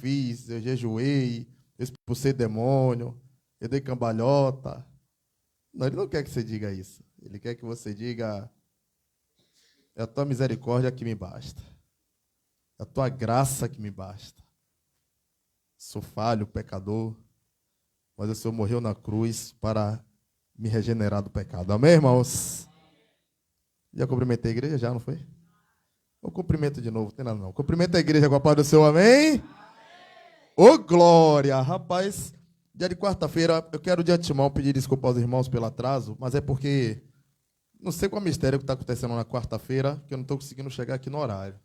fiz, eu jejuei, eu expulsei demônio, eu dei cambalhota. Não, ele não quer que você diga isso. Ele quer que você diga, é a tua misericórdia que me basta. É a tua graça que me basta. Sou falho, pecador, mas o Senhor morreu na cruz para me regenerar do pecado. Amém, irmãos? Já cumprimentei a igreja? Já, não foi? Eu cumprimento de novo, não tem nada não. Cumprimento a igreja com a paz do Senhor, amém? Ô, glória! Rapaz, dia de quarta-feira, eu quero de antemão pedir desculpa aos irmãos pelo atraso, mas é porque não sei qual mistério que está acontecendo na quarta-feira, que eu não estou conseguindo chegar aqui no horário.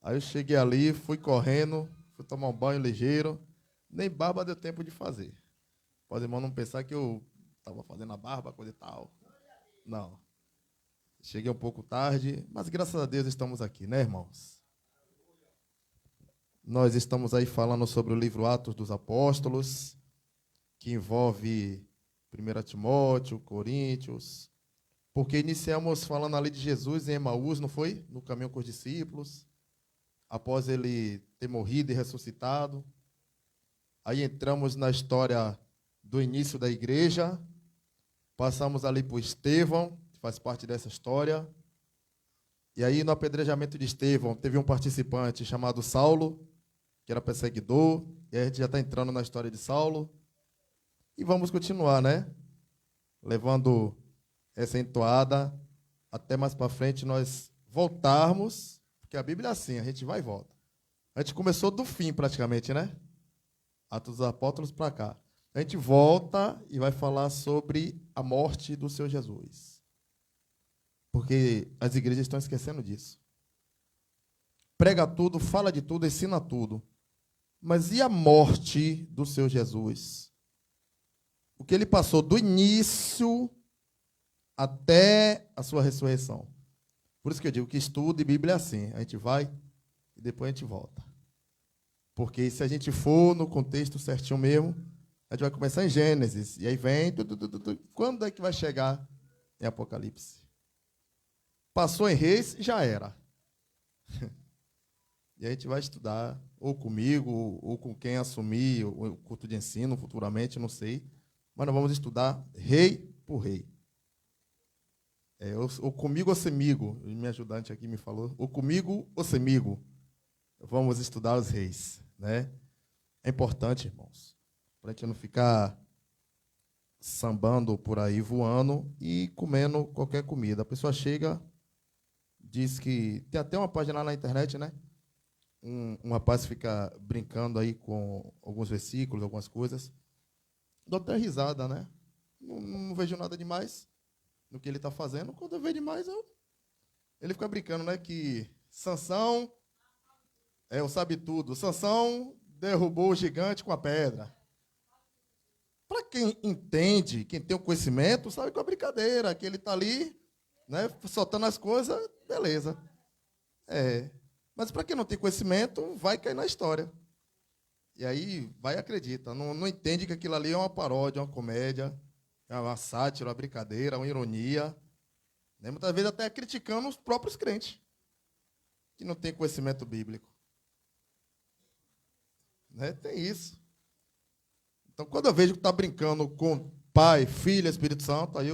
Aí eu cheguei ali, fui correndo, fui tomar um banho ligeiro, nem barba deu tempo de fazer. Pode irmão não pensar que eu estava fazendo a barba, coisa e tal. Não. Cheguei um pouco tarde, mas graças a Deus estamos aqui, né, irmãos? Nós estamos aí falando sobre o livro Atos dos Apóstolos, que envolve 1 Timóteo, Coríntios, porque iniciamos falando ali de Jesus em Emaús, não foi? No caminho com os discípulos, após ele ter morrido e ressuscitado. Aí entramos na história do início da igreja, passamos ali por Estevão, que faz parte dessa história. E aí no apedrejamento de Estevão teve um participante chamado Saulo, que era perseguidor, e aí a gente já está entrando na história de Saulo. E vamos continuar, né? Levando essa entoada até mais para frente nós voltarmos, porque a Bíblia é assim, a gente vai e volta. A gente começou do fim praticamente, né? Atos dos Apóstolos para cá. A gente volta e vai falar sobre a morte do Senhor Jesus. Porque as igrejas estão esquecendo disso. Prega tudo, fala de tudo, ensina tudo. Mas e a morte do Senhor Jesus? O que ele passou do início até a sua ressurreição. Por isso que eu digo que estudo e Bíblia é assim. A gente vai e depois a gente volta. Porque se a gente for no contexto certinho mesmo, a gente vai começar em Gênesis. E aí vem... Quando é que vai chegar em Apocalipse? Passou em Reis, já era. E a gente vai estudar, ou comigo, ou com quem assumir o culto de ensino futuramente, não sei. Mas nós vamos estudar rei por rei. Ou comigo ou semigo. Minha ajudante aqui me falou. Ou comigo ou semigo. Vamos estudar os reis, né? É importante, irmãos, para a gente não ficar sambando por aí, voando e comendo qualquer comida. A pessoa chega, diz que... Tem até uma página lá na internet, né? Um rapaz fica brincando aí com alguns versículos, algumas coisas. Dou até risada, né? Não vejo nada demais no que ele está fazendo. Quando eu vejo demais, ele fica brincando, né? Que Sansão o sabe tudo. Sansão derrubou o gigante com a pedra. Para quem entende, quem tem o conhecimento, sabe que é uma brincadeira, que ele está ali, né? Soltando as coisas, beleza. Mas para quem não tem conhecimento, vai cair na história. E aí vai e acredita. Não entende que aquilo ali é uma paródia, uma comédia, é uma sátira, uma brincadeira, uma ironia. Né? Muitas vezes até criticando os próprios crentes, que não têm conhecimento bíblico. Né? Tem isso. Então, quando eu vejo que está brincando com Pai, Filho, Espírito Santo, aí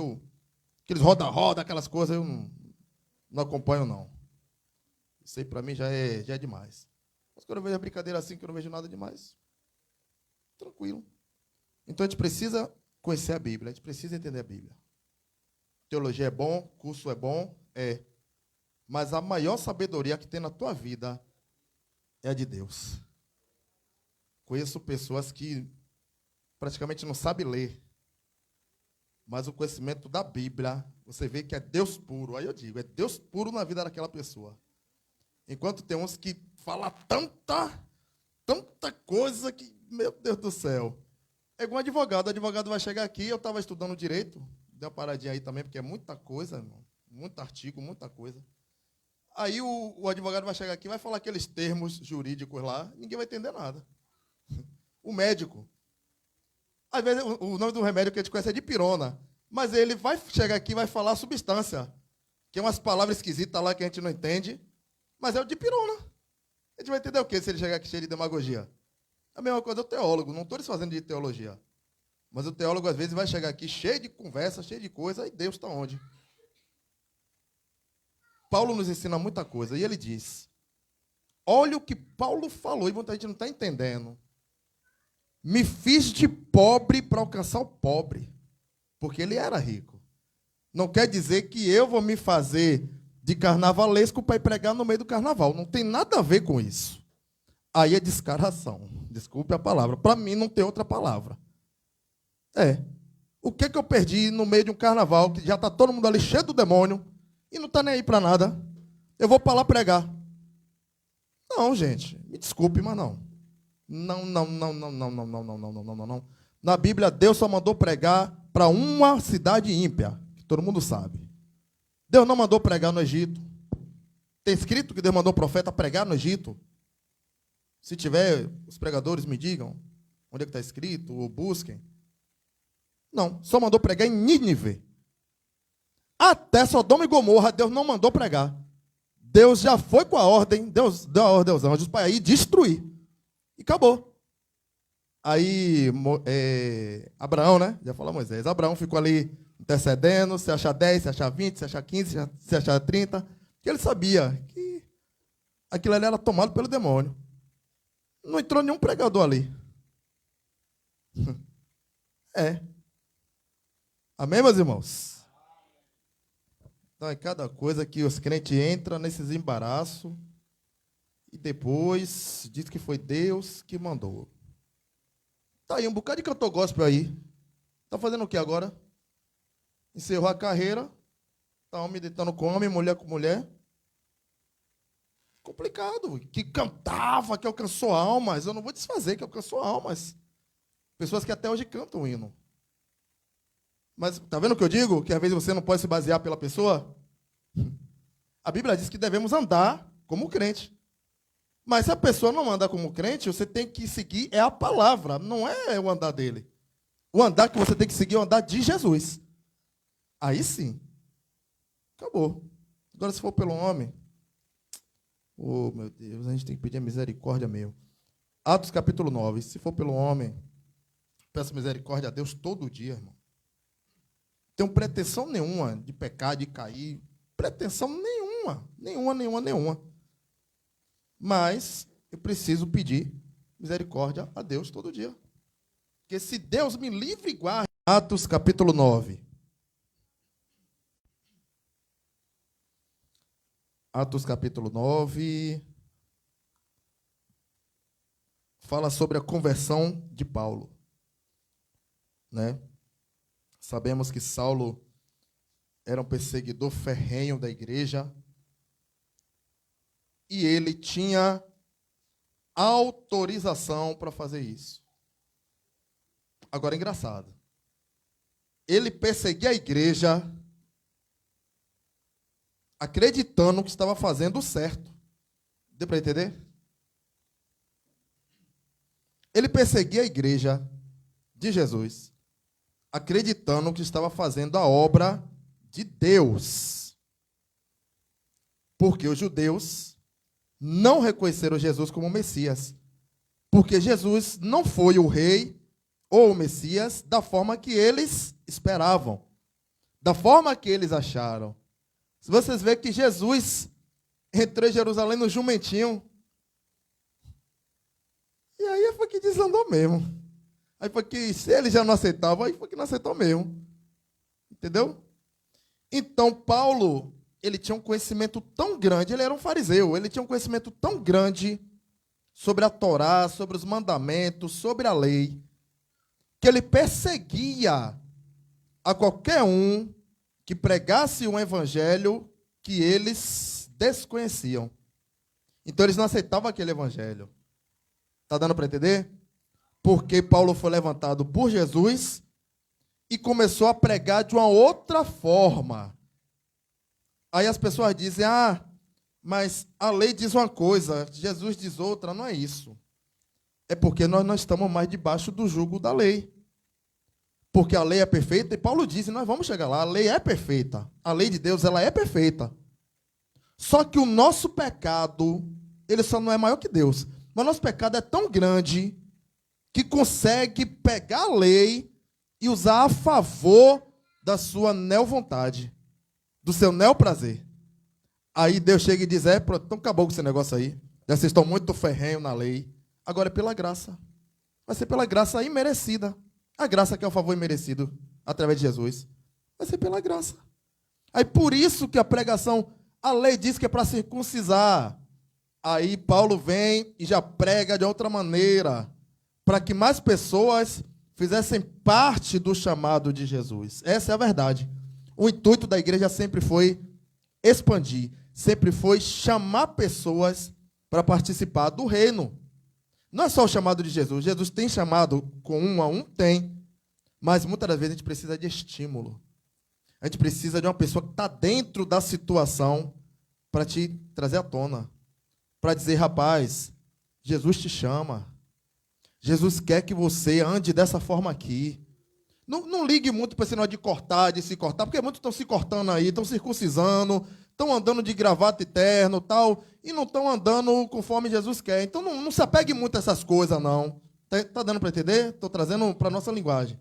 aqueles roda-roda, aquelas coisas, eu não acompanho, não. Isso aí, para mim, já é demais. Mas quando eu vejo a brincadeira assim, que eu não vejo nada demais, tranquilo. Então, a gente precisa conhecer a Bíblia, a gente precisa entender a Bíblia. Teologia é bom, curso é bom, mas a maior sabedoria que tem na tua vida é a de Deus. Conheço pessoas que praticamente não sabem ler, mas o conhecimento da Bíblia, você vê que é Deus puro. Aí eu digo, é Deus puro na vida daquela pessoa. Enquanto tem uns que falam tanta coisa que, meu Deus do céu. É igual advogado. O advogado vai chegar aqui, eu estava estudando direito, dei uma paradinha aí também, porque é muita coisa, irmão, muito artigo, muita coisa. Aí o advogado vai chegar aqui e vai falar aqueles termos jurídicos lá, ninguém vai entender nada. O médico. Às vezes o nome do remédio que a gente conhece é dipirona, mas ele vai chegar aqui e vai falar substância, que é umas palavras esquisitas lá que a gente não entende, mas é o dipirona. A gente vai entender o quê se ele chegar aqui cheio de demagogia? A mesma coisa do teólogo. Não estou desfazendo de teologia. Mas o teólogo, às vezes, vai chegar aqui cheio de conversa, cheio de coisa, e Deus está onde? Paulo nos ensina muita coisa. E ele diz, olha o que Paulo falou, e muita gente não está entendendo. Me fiz de pobre para alcançar o pobre. Porque ele era rico. Não quer dizer que eu vou me fazer de carnavalesco para ir pregar no meio do carnaval. Não tem nada a ver com isso. Aí é descaração. Desculpe a palavra. Para mim não tem outra palavra. O que eu perdi no meio de um carnaval, que já está todo mundo ali cheio do demônio, e não está nem aí para nada? Eu vou para lá pregar. Não, gente. Me desculpe, mas não. Não. Na Bíblia, Deus só mandou pregar para uma cidade ímpia, que todo mundo sabe. Deus não mandou pregar no Egito. Tem escrito que Deus mandou o profeta pregar no Egito? Se tiver, os pregadores me digam onde é que está escrito, ou busquem. Não, só mandou pregar em Nínive. Até Sodoma e Gomorra, Deus não mandou pregar. Deus já foi com a ordem, Deus deu a ordem aos anjos para ir destruir. E acabou. Aí, Abraão, né? Já falou Moisés. Abraão ficou ali intercedendo, se achar 10, se achar 20, se achar 15, se achar 30. Porque ele sabia que aquilo ali era tomado pelo demônio. Não entrou nenhum pregador ali. Amém, meus irmãos? Então, é cada coisa que os crentes entram nesses embaraços e depois diz que foi Deus que mandou. Tá aí, um bocado de cantor gospel aí. Tá fazendo o que agora? Encerrou a carreira. Tá homem deitando com homem, mulher com mulher. Complicado. Que cantava, que alcançou almas. Eu não vou desfazer que alcançou almas. Pessoas que até hoje cantam o hino. Mas, tá vendo o que eu digo? Que às vezes você não pode se basear pela pessoa? A Bíblia diz que devemos andar como crente. Mas se a pessoa não anda como crente, você tem que seguir a palavra, não é o andar dele. O andar que você tem que seguir é o andar de Jesus. Aí sim. Acabou. Agora, se for pelo homem, oh, meu Deus, a gente tem que pedir a misericórdia mesmo. Atos capítulo 9. Se for pelo homem, peço misericórdia a Deus todo dia, irmão. Tenho pretensão nenhuma de pecar, de cair. Pretensão nenhuma. Nenhuma. Mas eu preciso pedir misericórdia a Deus todo dia. Porque se Deus me livre e guarde. Atos capítulo 9. Atos capítulo 9. Fala sobre a conversão de Paulo. Né? Sabemos que Saulo era um perseguidor ferrenho da igreja. E ele tinha autorização para fazer isso. Agora, engraçado. Ele perseguia a igreja acreditando que estava fazendo o certo. Deu para entender? Ele perseguia a igreja de Jesus acreditando que estava fazendo a obra de Deus. Porque os judeus não reconheceram Jesus como Messias. Porque Jesus não foi o rei ou o Messias da forma que eles esperavam. Da forma que eles acharam. Se vocês verem que Jesus entrou em Jerusalém no jumentinho. E aí foi que desandou mesmo. Aí foi que, se ele já não aceitava, aí foi que não aceitou mesmo. Entendeu? Então, Paulo, ele tinha um conhecimento tão grande, ele era um fariseu, ele tinha um conhecimento tão grande sobre a Torá, sobre os mandamentos, sobre a lei, que ele perseguia a qualquer um que pregasse um evangelho que eles desconheciam. Então, eles não aceitavam aquele evangelho. Está dando para entender? Porque Paulo foi levantado por Jesus e começou a pregar de uma outra forma. Aí as pessoas dizem, mas a lei diz uma coisa, Jesus diz outra. Não é isso. É porque nós não estamos mais debaixo do jugo da lei. Porque a lei é perfeita, e Paulo diz, nós vamos chegar lá, a lei é perfeita. A lei de Deus, ela é perfeita. Só que o nosso pecado ele só não é maior que Deus. Mas nosso pecado é tão grande que consegue pegar a lei e usar a favor da sua neo-vontade, do seu neo-prazer. Aí Deus chega e diz, pronto, então acabou com esse negócio aí. Vocês estão muito ferrenhos na lei. Agora é pela graça. Vai ser pela graça imerecida. A graça que é o favor imerecido através de Jesus. Vai ser pela graça. Aí por isso que a pregação, a lei diz que é para circuncisar. Aí Paulo vem e já prega de outra maneira, para que mais pessoas fizessem parte do chamado de Jesus. Essa é a verdade. O intuito da igreja sempre foi expandir, sempre foi chamar pessoas para participar do reino. Não é só o chamado de Jesus. Jesus tem chamado com um a um? Tem. Mas muitas das vezes a gente precisa de estímulo. A gente precisa de uma pessoa que está dentro da situação para te trazer à tona. Para dizer, rapaz, Jesus te chama. Jesus quer que você ande dessa forma aqui. Não ligue muito para esse negócio de cortar, de se cortar, porque muitos estão se cortando aí, estão circuncisando, estão andando de gravata e terno tal, e não estão andando conforme Jesus quer. Então não se apegue muito a essas coisas, não. Tá dando para entender? Estou trazendo para a nossa linguagem.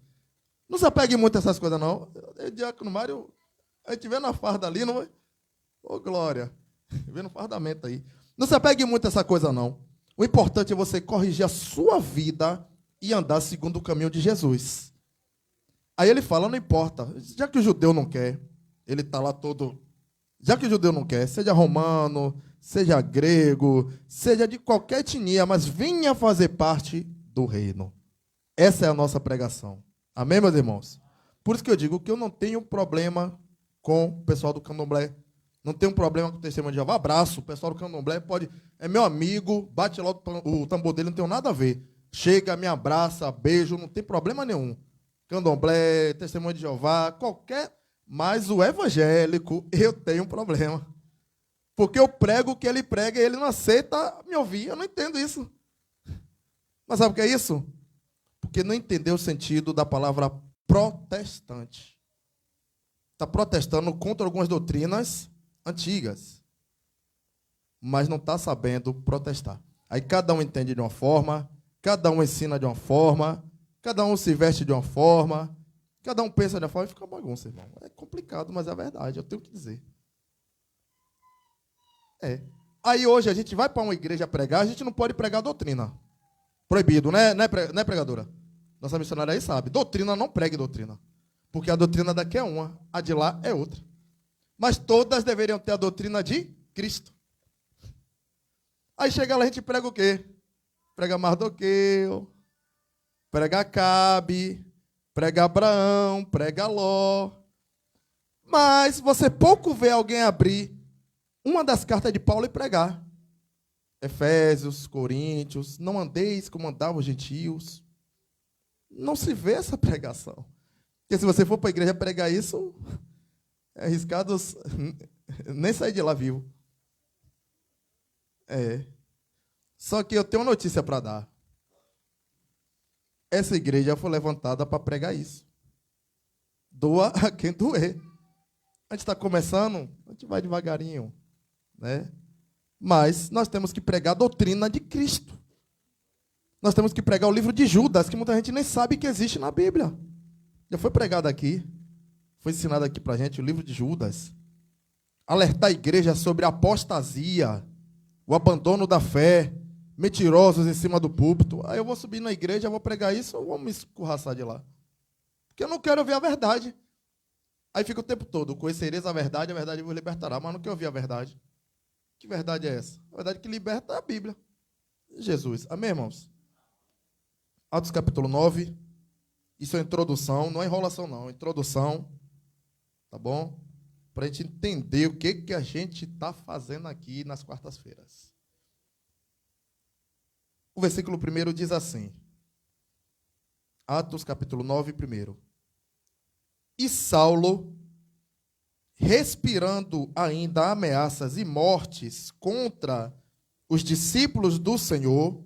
Não se apegue muito a essas coisas, não. Diácono Mário, a gente vê na farda ali, não é? Ô, glória. Vê no fardamento aí. Não se apegue muito a essa coisa, não. O importante é você corrigir a sua vida e andar segundo o caminho de Jesus. Aí ele fala, não importa, já que o judeu não quer, ele está lá todo... Já que o judeu não quer, seja romano, seja grego, seja de qualquer etnia, mas venha fazer parte do reino. Essa é a nossa pregação. Amém, meus irmãos? Por isso que eu digo que eu não tenho problema com o pessoal do candomblé. Não tenho problema com o testemunho de Jeová. Abraço, o pessoal do candomblé pode... É meu amigo, bate lá o tambor dele, não tem nada a ver. Chega, me abraça, beijo, não tem problema nenhum. Candomblé, testemunho de Jeová, qualquer... Mas o evangélico, eu tenho um problema. Porque eu prego o que ele prega e ele não aceita me ouvir. Eu não entendo isso. Mas sabe o que é isso? Porque não entendeu o sentido da palavra protestante. Está protestando contra algumas doutrinas antigas, mas não está sabendo protestar. Aí cada um entende de uma forma, cada um ensina de uma forma, cada um se veste de uma forma, cada um pensa de uma forma e fica uma bagunça, irmão. É complicado, mas é a verdade, eu tenho que dizer. Aí hoje a gente vai para uma igreja pregar, a gente não pode pregar doutrina. Proibido, né, pregadora? Nossa missionária aí sabe. Doutrina, não pregue doutrina. Porque a doutrina daqui é uma, a de lá é outra. Mas todas deveriam ter a doutrina de Cristo. Aí chega lá, a gente prega o quê? Prega Mardoqueu, prega Acabe, prega Abraão, prega Ló. Mas você pouco vê alguém abrir uma das cartas de Paulo e pregar. Efésios, Coríntios, não andeis como andavam os gentios. Não se vê essa pregação. Porque se você for para a igreja pregar isso, é arriscado nem sair de lá vivo. Só que eu tenho uma notícia para dar. Essa igreja foi levantada para pregar isso. Doa a quem doer. A gente está começando, a gente vai devagarinho, né? Mas nós temos que pregar a doutrina de Cristo. Nós temos que pregar o livro de Judas, que muita gente nem sabe que existe na Bíblia. Já foi pregado aqui, foi ensinado aqui para a gente o livro de Judas. Alertar a igreja sobre a apostasia, o abandono da fé, mentirosos em cima do púlpito. Aí eu vou subir na igreja, vou pregar isso, ou vou me escorraçar de lá. Porque eu não quero ouvir a verdade. Aí fica o tempo todo, conhecereis a verdade vos libertará. Mas não quero ouvir a verdade. Que verdade é essa? A verdade que liberta é a Bíblia. Jesus. Amém, irmãos? Atos capítulo 9. Isso é introdução, não é enrolação não, é introdução. Tá bom? Para a gente entender o que a gente está fazendo aqui nas quartas-feiras. O versículo 1 diz assim. Atos capítulo 9, 1. E Saulo, respirando ainda ameaças e mortes contra os discípulos do Senhor,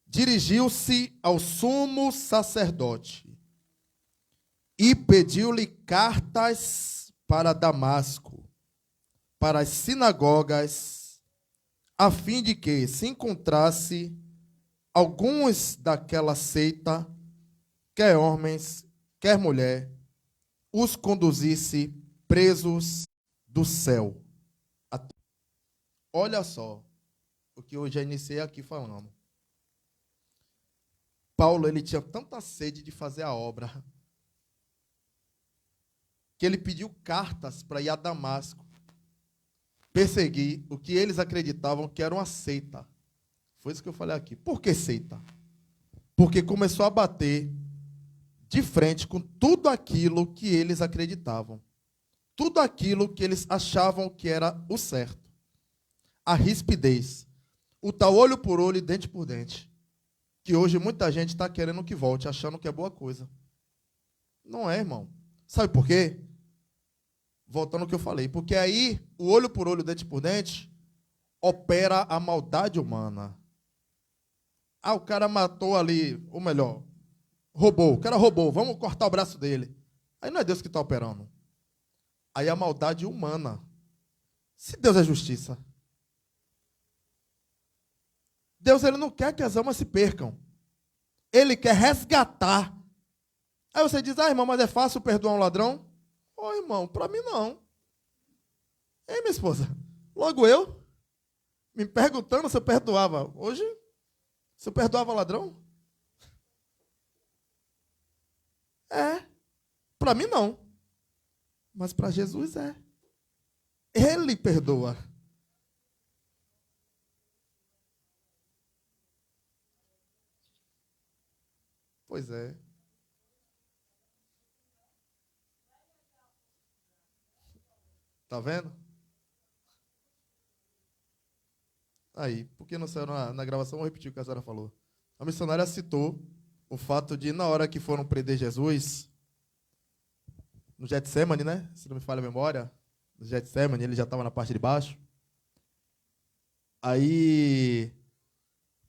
dirigiu-se ao sumo sacerdote e pediu-lhe cartas para Damasco, para as sinagogas, a fim de que, se encontrasse alguns daquela seita, quer homens, quer mulher, os conduzisse presos do céu. Olha só o que eu já iniciei aqui falando. Paulo, ele tinha tanta sede de fazer a obra que ele pediu cartas para ir a Damasco perseguir o que eles acreditavam que era uma seita. Foi isso que eu falei aqui. Por que seita? Porque começou a bater de frente com tudo aquilo que eles acreditavam. Tudo aquilo que eles achavam que era o certo. A rispidez. O tal olho por olho e dente por dente. Que hoje muita gente está querendo que volte, achando que é boa coisa. Não é, irmão. Sabe por quê? Voltando ao que eu falei. Porque aí, o olho por olho, dente por dente, opera a maldade humana. Ah, o cara matou ali, ou melhor, roubou. O cara roubou, vamos cortar o braço dele. Aí não é Deus que está operando. Aí é a maldade humana. Se Deus é justiça. Deus, ele não quer que as almas se percam. Ele quer resgatar. Aí você diz, irmão, mas é fácil perdoar um ladrão? Ô, irmão, para mim não. Ei, minha esposa, logo eu, me perguntando se eu perdoava. Hoje, se eu perdoava ladrão? Para mim não. Mas para Jesus é. Ele perdoa. Pois é. Tá vendo? Aí, porque não saiu na gravação, vou repetir o que a senhora falou. A missionária citou o fato de, na hora que foram prender Jesus, no Getsemane, né? Se não me falha a memória, no Getsemane, ele já estava na parte de baixo. Aí,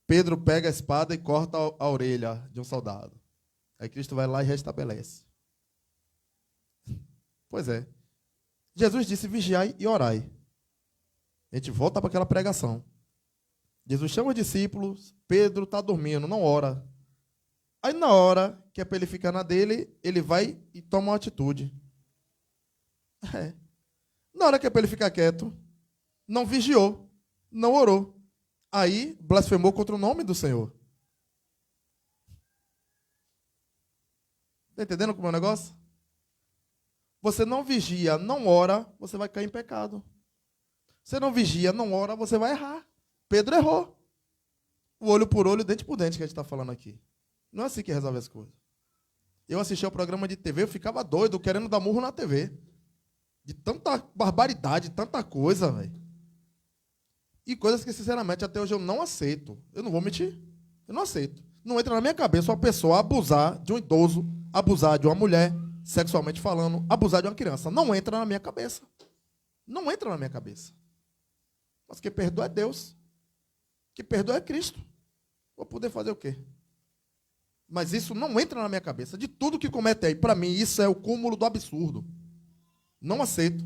Pedro pega a espada e corta a orelha de um soldado. Aí Cristo vai lá e restabelece. Pois é. Jesus disse, vigiai e orai. A gente volta para aquela pregação. Jesus chama os discípulos, Pedro está dormindo, não ora. Aí na hora que é para ele ficar na dele, ele vai e toma uma atitude. Na hora que é para ele ficar quieto, não vigiou, não orou. Aí blasfemou contra o nome do Senhor. Está entendendo como é o negócio? Você não vigia, não ora, você vai cair em pecado. Você não vigia, não ora, você vai errar. Pedro errou. O olho por olho, dente por dente que a gente está falando aqui. Não é assim que resolve as coisas. Eu assistia ao programa de TV, eu ficava doido, querendo dar murro na TV. De tanta barbaridade, tanta coisa, velho. E coisas que, sinceramente, até hoje eu não aceito. Eu não vou mentir. Eu não aceito. Não entra na minha cabeça uma pessoa abusar de um idoso, abusar de uma mulher, sexualmente falando, abusar de uma criança. Não entra na minha cabeça. Não entra na minha cabeça. Mas quem perdoa é Deus. Quem perdoa é Cristo. Vou poder fazer o quê? Mas isso não entra na minha cabeça. De tudo que comete aí, para mim, isso é o cúmulo do absurdo. Não aceito.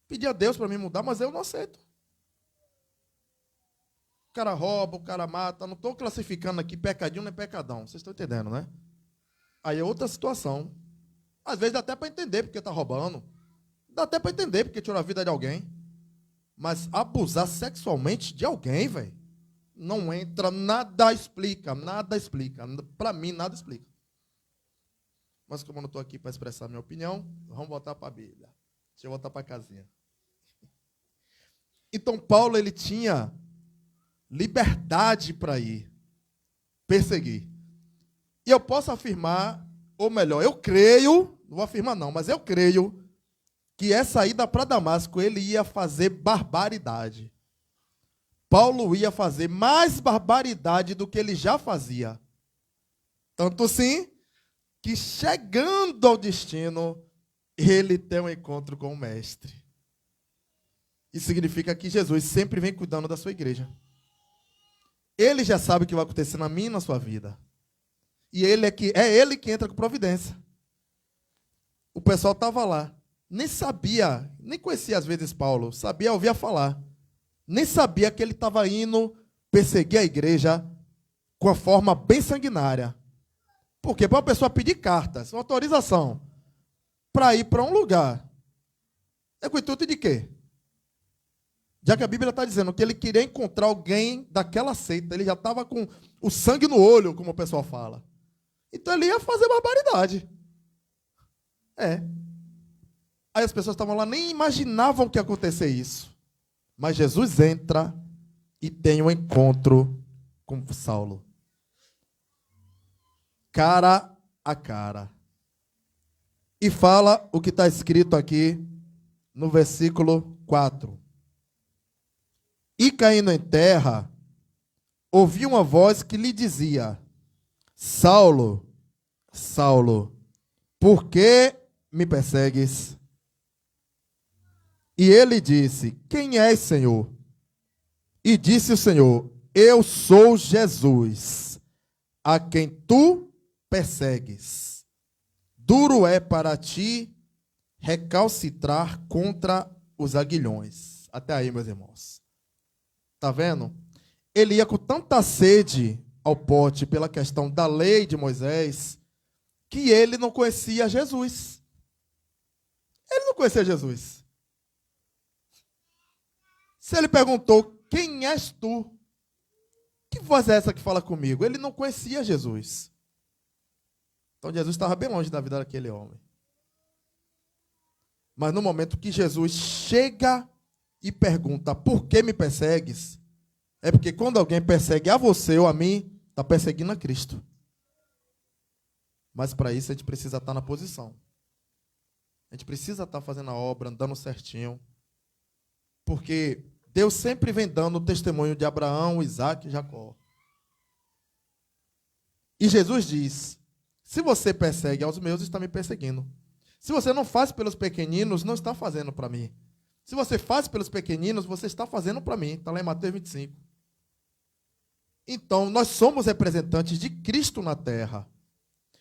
Pedi a Deus para me mudar, mas eu não aceito. O cara rouba, o cara mata. Não estou classificando aqui pecadinho nem pecadão. Vocês estão entendendo, né? Aí é outra situação. Às vezes dá até para entender porque está roubando. Dá até para entender porque tirou a vida de alguém. Mas abusar sexualmente de alguém, velho, não entra, nada explica, nada explica. Para mim, nada explica. Mas como eu não estou aqui para expressar minha opinião, vamos voltar para a Bíblia. Deixa eu voltar para a casinha. Então, Paulo, ele tinha liberdade para ir perseguir. E eu posso afirmar, ou melhor, eu creio, não vou afirmar não, mas eu creio que essa ida para Damasco, ele ia fazer barbaridade. Paulo ia fazer mais barbaridade do que ele já fazia. Tanto sim, que chegando ao destino, ele tem um encontro com o Mestre. Isso significa que Jesus sempre vem cuidando da sua igreja. Ele já sabe o que vai acontecer na minha e na sua vida. E é ele que entra com providência. O pessoal estava lá. Nem sabia, nem conhecia às vezes Paulo. Sabia, ouvia falar. nem sabia que ele estava indo perseguir a igreja com a forma bem sanguinária. Porque para uma pessoa pedir cartas, uma autorização, para ir para um lugar, é com o intuito de quê? Já que a Bíblia está dizendo que ele queria encontrar alguém daquela seita, ele já estava com o sangue no olho, como o pessoal fala. Então ele ia fazer barbaridade. Aí as pessoas estavam lá, nem imaginavam que ia acontecer isso. Mas Jesus entra e tem um encontro com Saulo. Cara a cara. E fala o que está escrito aqui no versículo 4. E caindo em terra, ouvi uma voz que lhe dizia: Saulo, Saulo, por que me persegues? E ele disse: Quem és, Senhor? E disse o Senhor: Eu sou Jesus, a quem tu persegues. Duro é para ti recalcitrar contra os aguilhões. Até aí, meus irmãos. Está vendo? Ele ia com tanta sede ao pote pela questão da lei de Moisés, que ele não conhecia Jesus. Ele não conhecia Jesus. Se ele perguntou: Quem és tu? Que voz é essa que fala comigo? Ele não conhecia Jesus. Então Jesus estava bem longe da vida daquele homem. Mas no momento que Jesus chega e pergunta: Por que me persegues? É porque quando alguém persegue a você ou a mim, está perseguindo a Cristo. Mas para isso a gente precisa estar na posição. A gente precisa estar fazendo a obra, andando certinho. Porque Deus sempre vem dando o testemunho de Abraão, Isaac e Jacó. E Jesus diz: se você persegue aos meus, está me perseguindo. Se você não faz pelos pequeninos, não está fazendo para mim. Se você faz pelos pequeninos, você está fazendo para mim. Está lá em Mateus 25. Então, nós somos representantes de Cristo na terra.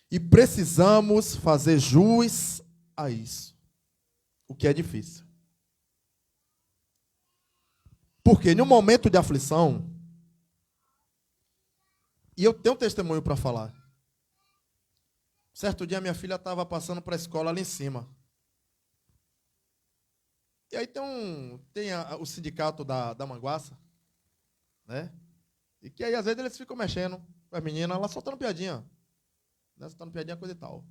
E precisamos fazer jus a isso. O que é difícil. Porque no momento de aflição, e eu tenho um testemunho para falar. Certo dia, minha filha estava passando para a escola ali em cima. E aí tem o sindicato da Manguaça, né? E que aí, às vezes, eles ficam mexendo com as meninas, lá soltando piadinha. Né? Soltando piadinha, coisa e tal.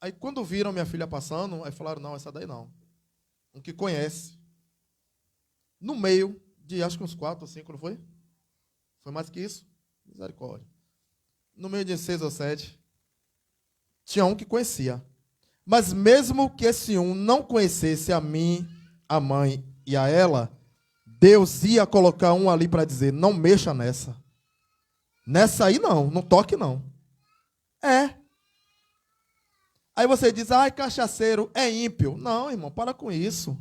Aí, quando viram minha filha passando, aí falaram: não, essa daí não. Um que conhece. No meio de, acho que uns 4 ou 5, não foi? Foi mais que isso? Misericórdia. No meio de 6 ou 7, tinha um que conhecia. Mas mesmo que esse um não conhecesse a mim, a mãe e a ela, Deus ia colocar um ali para dizer: não mexa nessa. Nessa aí não toque não. Aí você diz: ai, cachaceiro, é ímpio. Não, irmão, para com isso.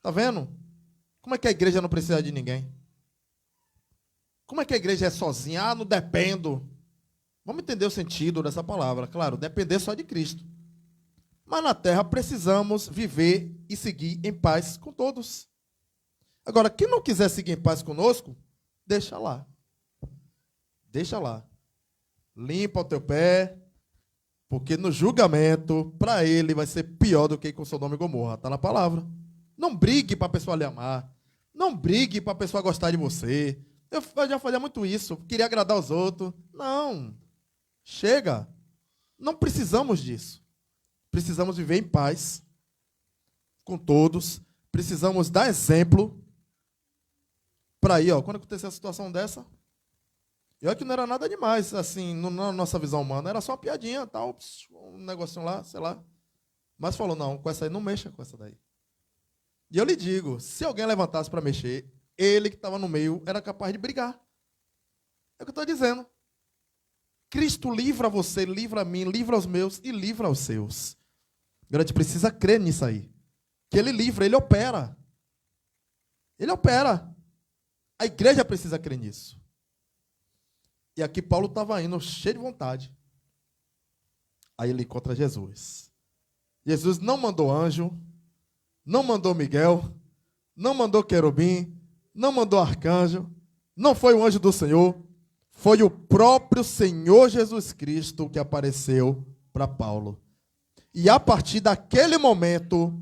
Tá vendo? Como é que a igreja não precisa de ninguém? Como é que a igreja é sozinha? Ah, não dependo. Vamos entender o sentido dessa palavra. Claro, depender só de Cristo. Mas na terra precisamos viver e seguir em paz com todos. Agora, quem não quiser seguir em paz conosco, deixa lá. Deixa lá. Limpa o teu pé, porque no julgamento, para ele, vai ser pior do que com Sodoma e Gomorra. Está na palavra. Não brigue para a pessoa lhe amar. Não brigue para a pessoa gostar de você. Eu já fazia muito isso. Queria agradar os outros. Não. Chega. Não precisamos disso. Precisamos viver em paz com todos. Precisamos dar exemplo para aí, quando acontecer uma situação dessa. E olha que não era nada demais, assim, na nossa visão humana. Era só uma piadinha, tal, um negocinho lá, sei lá. Mas falou: não, com essa aí, não mexa com essa daí. E eu lhe digo, se alguém levantasse para mexer, ele que estava no meio era capaz de brigar. É o que eu estou dizendo. Cristo livra você, livra a mim, livra os meus e livra os seus. Agora a gente precisa crer nisso aí. Que ele livra, ele opera. Ele opera. A igreja precisa crer nisso. E aqui Paulo estava indo cheio de vontade. Aí ele encontra Jesus. Jesus não mandou anjo, não mandou Miguel, não mandou querubim, não mandou arcanjo, não foi o anjo do Senhor, foi o próprio Senhor Jesus Cristo que apareceu para Paulo. E a partir daquele momento,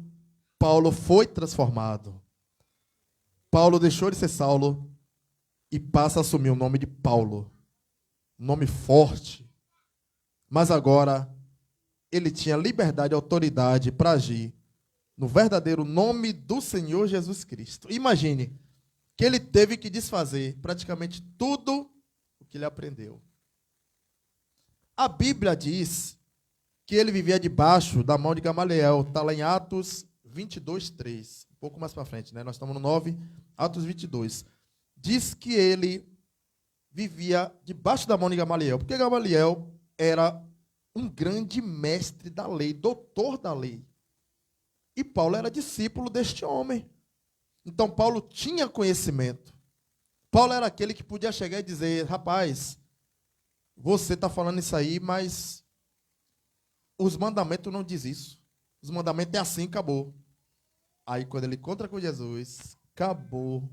Paulo foi transformado. Paulo deixou de ser Saulo e passa a assumir o nome de Paulo. Um nome forte. Mas agora, ele tinha liberdade e autoridade para agir no verdadeiro nome do Senhor Jesus Cristo. Imagine que ele teve que desfazer praticamente tudo o que ele aprendeu. A Bíblia diz que ele vivia debaixo da mão de Gamaliel. Está lá em Atos 22, 3. Um pouco mais para frente, né? Nós estamos no 9, Atos 22. Diz que ele vivia debaixo da mão de Gamaliel, porque Gamaliel era um grande mestre da lei, doutor da lei. E Paulo era discípulo deste homem. Então Paulo tinha conhecimento. Paulo era aquele que podia chegar e dizer: rapaz, você está falando isso aí, mas os mandamentos não dizem isso. Os mandamentos é assim, acabou. Aí quando ele encontra com Jesus, acabou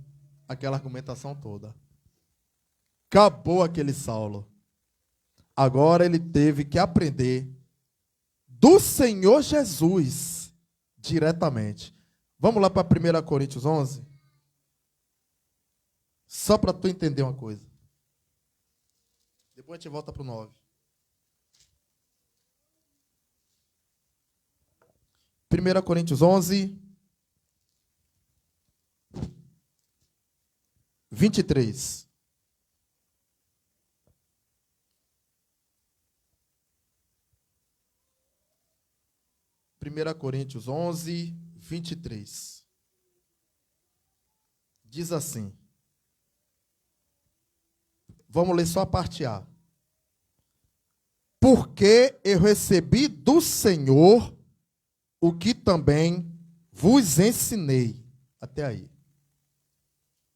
aquela argumentação toda. Acabou aquele Saulo. Agora ele teve que aprender do Senhor Jesus diretamente. Vamos lá para 1 Coríntios 11? Só para tu entender uma coisa. Depois a gente volta para o 9. 1 Coríntios 11, 23. Primeira Coríntios 11, 23. Diz assim. Vamos ler só a parte A. Porque eu recebi do Senhor o que também vos ensinei. Até aí.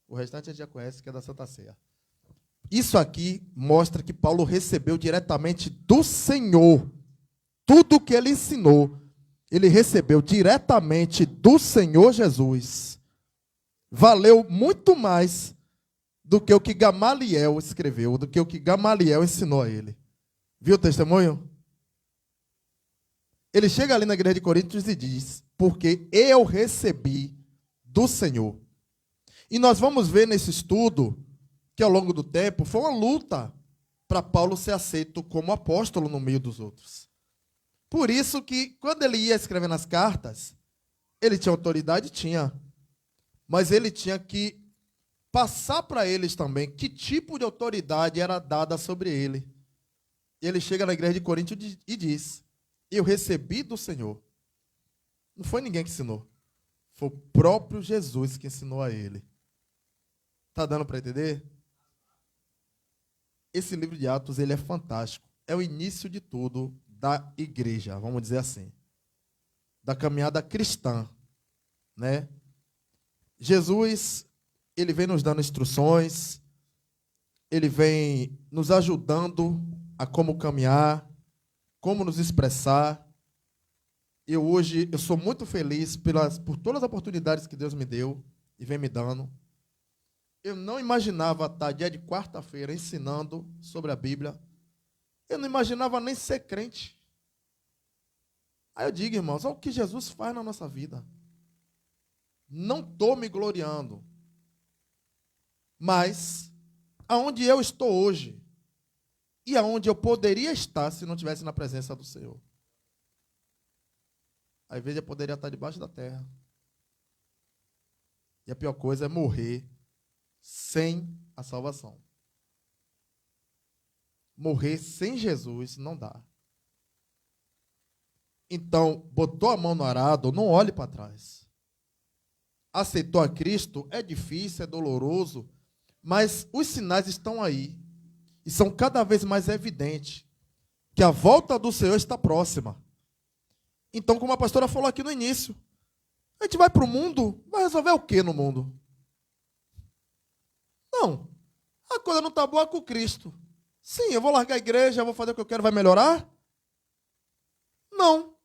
O restante a gente já conhece, que é da Santa Ceia. Isso aqui mostra que Paulo recebeu diretamente do Senhor. Tudo o que ele ensinou, ele recebeu diretamente do Senhor Jesus. Valeu muito mais do que o que Gamaliel escreveu, do que o que Gamaliel ensinou a ele. Viu o testemunho? Ele chega ali na igreja de Coríntios e diz: porque eu recebi do Senhor. E nós vamos ver nesse estudo que ao longo do tempo foi uma luta para Paulo ser aceito como apóstolo no meio dos outros. Por isso que quando ele ia escrevendo as cartas, ele tinha autoridade? Tinha. Mas ele tinha que passar para eles também que tipo de autoridade era dada sobre ele. Ele chega na igreja de Coríntios e diz: eu recebi do Senhor. Não foi ninguém que ensinou. Foi o próprio Jesus que ensinou a ele. Está dando para entender? Esse livro de Atos, ele é fantástico. É o início de tudo da igreja, vamos dizer assim. Da caminhada cristã, né? Jesus, ele vem nos dando instruções, ele vem nos ajudando a como caminhar, como nos expressar. Hoje eu sou muito feliz por todas as oportunidades que Deus me deu e vem me dando. Eu não imaginava estar dia de quarta-feira ensinando sobre a Bíblia. Eu não imaginava nem ser crente. Aí eu digo, irmãos, olha o que Jesus faz na nossa vida. Não estou me gloriando. Mas, aonde eu estou hoje, e aonde eu poderia estar se não estivesse na presença do Senhor. Às vezes eu poderia estar debaixo da terra. E a pior coisa é morrer sem a salvação. Morrer sem Jesus não dá. Então, botou a mão no arado, não olhe para trás. Aceitou a Cristo, é difícil, é doloroso, mas os sinais estão aí. E são cada vez mais evidentes que a volta do Senhor está próxima. Então, como a pastora falou aqui no início, a gente vai para o mundo, vai resolver o que no mundo? Não. A coisa não está boa com Cristo. Sim, eu vou largar a igreja, vou fazer o que eu quero, vai melhorar? Não.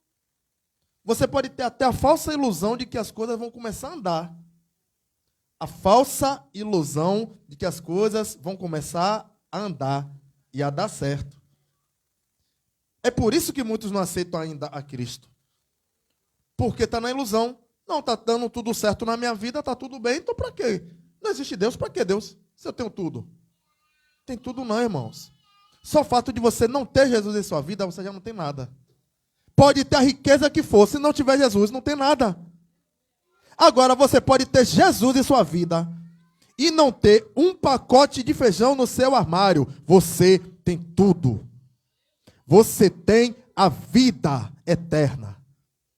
Você pode ter até a falsa ilusão de que as coisas vão começar a andar. a falsa ilusão de que as coisas vão começar a andar e a dar certo. É por isso que muitos não aceitam ainda a Cristo. Porque está na ilusão. Não, está dando tudo certo na minha vida, está tudo bem, então para quê? Não existe Deus, para que Deus? Se eu tenho tudo. Tem tudo não, irmãos. Só o fato de você não ter Jesus em sua vida, você já não tem nada. Pode ter a riqueza que for, se não tiver Jesus, não tem nada. Agora, você pode ter Jesus em sua vida e não ter um pacote de feijão no seu armário. Você tem tudo. Você tem a vida eterna.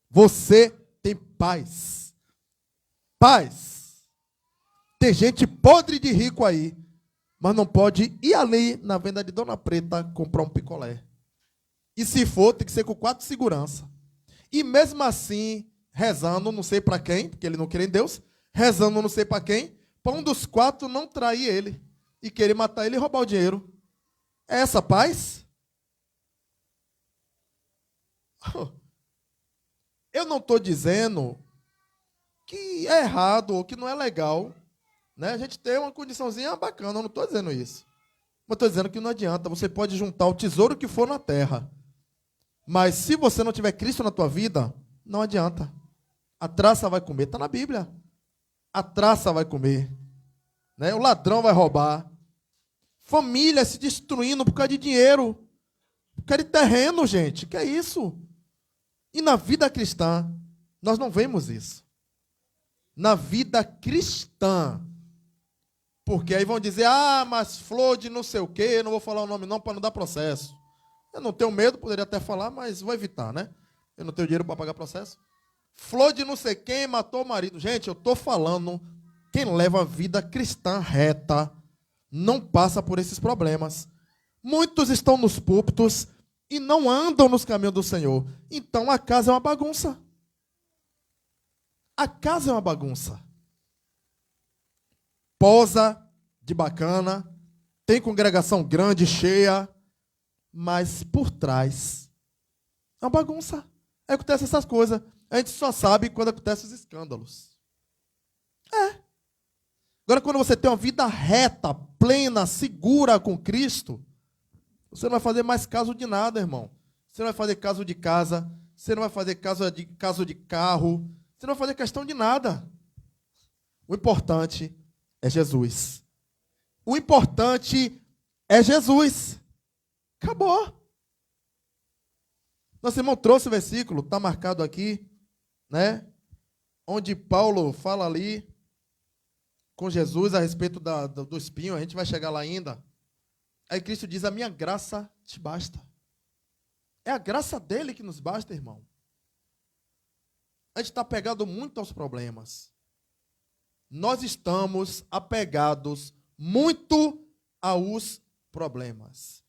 Você tem paz. Paz. Tem gente podre de rico aí, mas não pode ir ali na venda de Dona Preta comprar um picolé. E se for, tem que ser com 4 segurança. E mesmo assim, rezando, não sei para quem, porque ele não crê em Deus, rezando não sei para quem, para um dos 4 não trair ele e querer matar ele e roubar o dinheiro. É essa paz? Eu não estou dizendo que é errado ou que não é legal, né? A gente ter uma condiçãozinha bacana, eu não estou dizendo isso. Mas estou dizendo que não adianta, você pode juntar o tesouro que for na terra, mas se você não tiver Cristo na tua vida, não adianta. A traça vai comer, está na Bíblia. A traça vai comer, né? O ladrão vai roubar. Família se destruindo por causa de dinheiro, por causa de terreno, gente. Que é isso? E na vida cristã, nós não vemos isso. Na vida cristã. Porque aí vão dizer, mas flor de não sei o quê, não vou falar o nome não para não dar processo. Eu não tenho medo, poderia até falar, mas vou evitar, né? Eu não tenho dinheiro para pagar processo. Flor de não sei quem matou o marido. Gente, eu estou falando, quem leva a vida cristã reta não passa por esses problemas. Muitos estão nos púlpitos e não andam nos caminhos do Senhor. Então a casa é uma bagunça. A casa é uma bagunça. Posa de bacana, tem congregação grande, cheia, mas por trás é uma bagunça. Aí acontece essas coisas. A gente só sabe quando acontecem os escândalos. Agora, quando você tem uma vida reta, plena, segura com Cristo, você não vai fazer mais caso de nada, irmão. Você não vai fazer caso de casa, você não vai fazer caso de carro, você não vai fazer questão de nada. O importante é Jesus. O importante é Jesus. Acabou. Nosso irmão trouxe o versículo, está marcado aqui, né? Onde Paulo fala ali com Jesus a respeito do espinho, a gente vai chegar lá ainda. Aí Cristo diz, a minha graça te basta. É a graça dele que nos basta, irmão. A gente está apegado muito aos problemas. Nós estamos apegados muito aos problemas.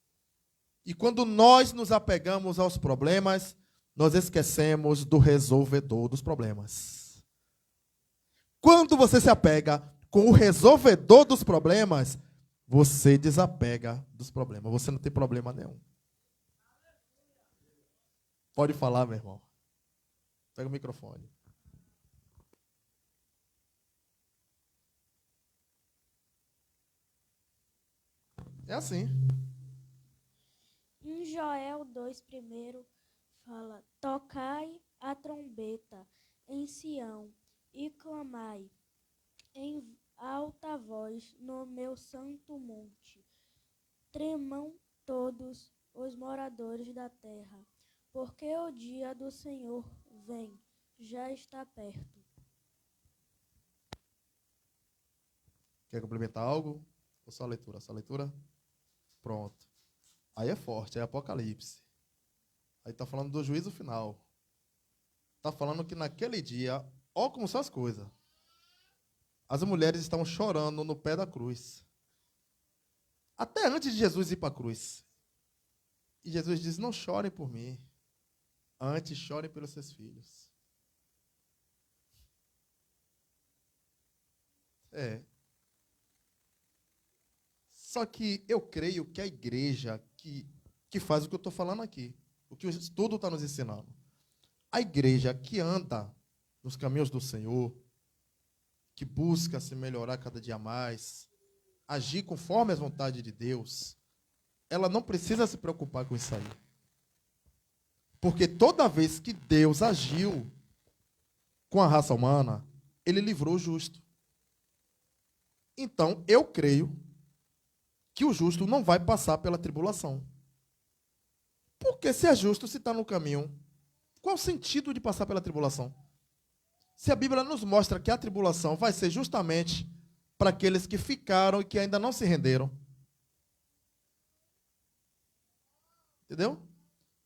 E quando nós nos apegamos aos problemas, nós esquecemos do resolvedor dos problemas. Quando você se apega com o resolvedor dos problemas, você desapega dos problemas. Você não tem problema nenhum. Pode falar, meu irmão. Pega o microfone. É assim. Em Joel 2, primeiro, fala: tocai a trombeta em Sião e clamai em alta voz no meu santo monte. Tremam todos os moradores da terra, porque o dia do Senhor vem, já está perto. Quer complementar algo? Ou só a leitura? Só a leitura? Pronto. Aí é forte, é Apocalipse. Aí está falando do juízo final. Está falando que naquele dia, ó como são as coisas. As mulheres estavam chorando no pé da cruz. Até antes de Jesus ir para a cruz. E Jesus diz, não chorem por mim. Antes chorem pelos seus filhos. É. Só que eu creio que a igreja que faz o que eu estou falando aqui, o que o estudo está nos ensinando, a igreja que anda nos caminhos do Senhor, que busca se melhorar cada dia mais, agir conforme a vontade de Deus, ela não precisa se preocupar com isso aí. Porque toda vez que Deus agiu com a raça humana, ele livrou o justo. Então, eu creio que o justo não vai passar pela tribulação. Porque se é justo, se está no caminho, qual o sentido de passar pela tribulação? Se a Bíblia nos mostra que a tribulação vai ser justamente para aqueles que ficaram e que ainda não se renderam. Entendeu?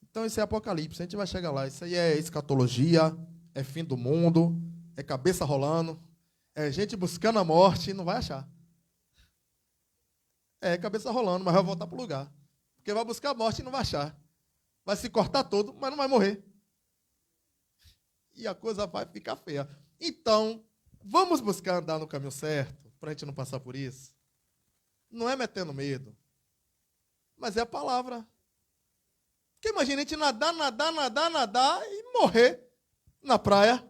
Então isso é Apocalipse, a gente vai chegar lá. Isso aí é escatologia, é fim do mundo, é cabeça rolando, é gente buscando a morte e não vai achar. É cabeça rolando, mas vai voltar para o lugar. Porque vai buscar a morte e não vai achar. Vai se cortar todo, mas não vai morrer. E a coisa vai ficar feia. Então, vamos buscar andar no caminho certo, para a gente não passar por isso. Não é metendo medo, mas é a palavra. Porque imagina a gente nadar e morrer na praia.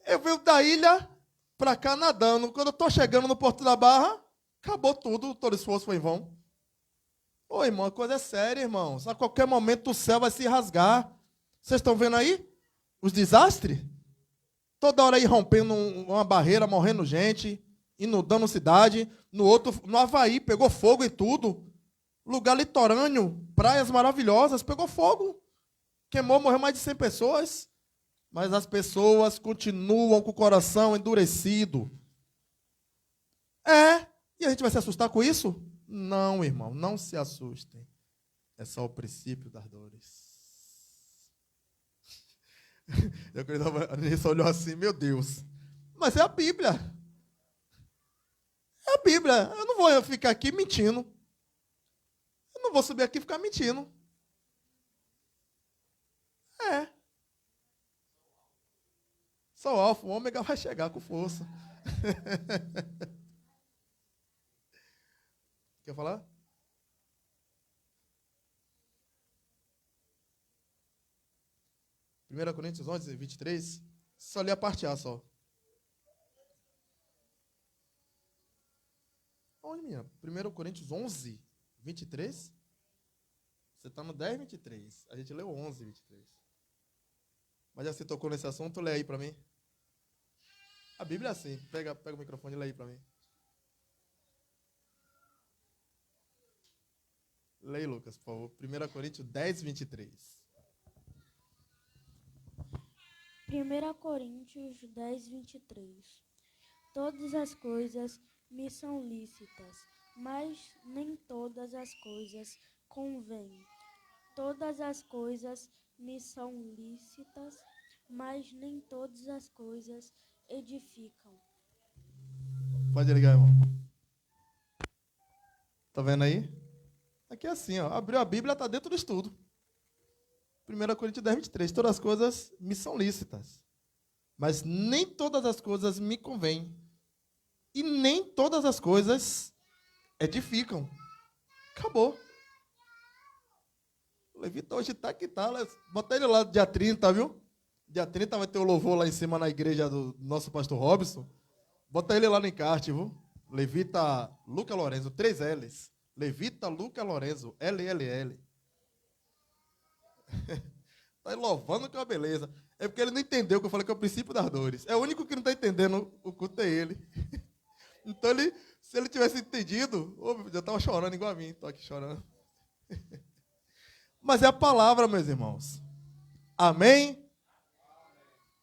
Eu venho da ilha para cá nadando. Quando eu estou chegando no Porto da Barra, acabou tudo, todo esforço foi em vão. Ô, irmão, a coisa é séria, irmãos. A qualquer momento o céu vai se rasgar. Vocês estão vendo aí os desastres? Toda hora aí rompendo uma barreira, morrendo gente, inundando cidade. No Havaí, pegou fogo e tudo. Lugar litorâneo, praias maravilhosas, pegou fogo. Queimou, morreu mais de 100 pessoas. Mas as pessoas continuam com o coração endurecido. E a gente vai se assustar com isso? Não, irmão, não se assustem. É só o princípio das dores. A Anissa olhou assim, meu Deus. Mas é a Bíblia. É a Bíblia. Eu não vou ficar aqui mentindo. Eu não vou subir aqui e ficar mentindo. Só o alfa, o ômega vai chegar com força. Quer falar? 1 Coríntios 11, 23. Só li a parte A só. Onde, minha? 1 Coríntios 11, 23? Você está no 10, 23. A gente leu 11, 23. Mas já você tocou nesse assunto, lê aí para mim. A Bíblia é assim. Pega o microfone e lê aí para mim. Leia, Lucas, por favor. 1 Coríntios 10, 23. 1 Coríntios 10, 23. Todas as coisas me são lícitas, mas nem todas as coisas convêm. Todas as coisas me são lícitas, mas nem todas as coisas edificam. Pode ligar, irmão. Tá vendo aí? Aqui é assim, ó. Abriu a Bíblia, está dentro do estudo. 1 Coríntios 10, 23. Todas as coisas me são lícitas, mas nem todas as coisas me convêm. E nem todas as coisas edificam. Acabou. O Levita hoje está que tá. Bota ele lá dia 30, viu? Dia 30 vai ter o louvor lá em cima na igreja do nosso pastor Robson. Bota ele lá no encarte, viu? Levita Luca Lorenzo, 3 L's. Levita Luca Lorenzo, LLL. Está louvando com a beleza. É porque ele não entendeu que eu falei que é o princípio das dores. É o único que não está entendendo o culto é ele. Então, se ele tivesse entendido, eu estava chorando igual a mim. Estou aqui chorando. Mas é a palavra, meus irmãos. Amém?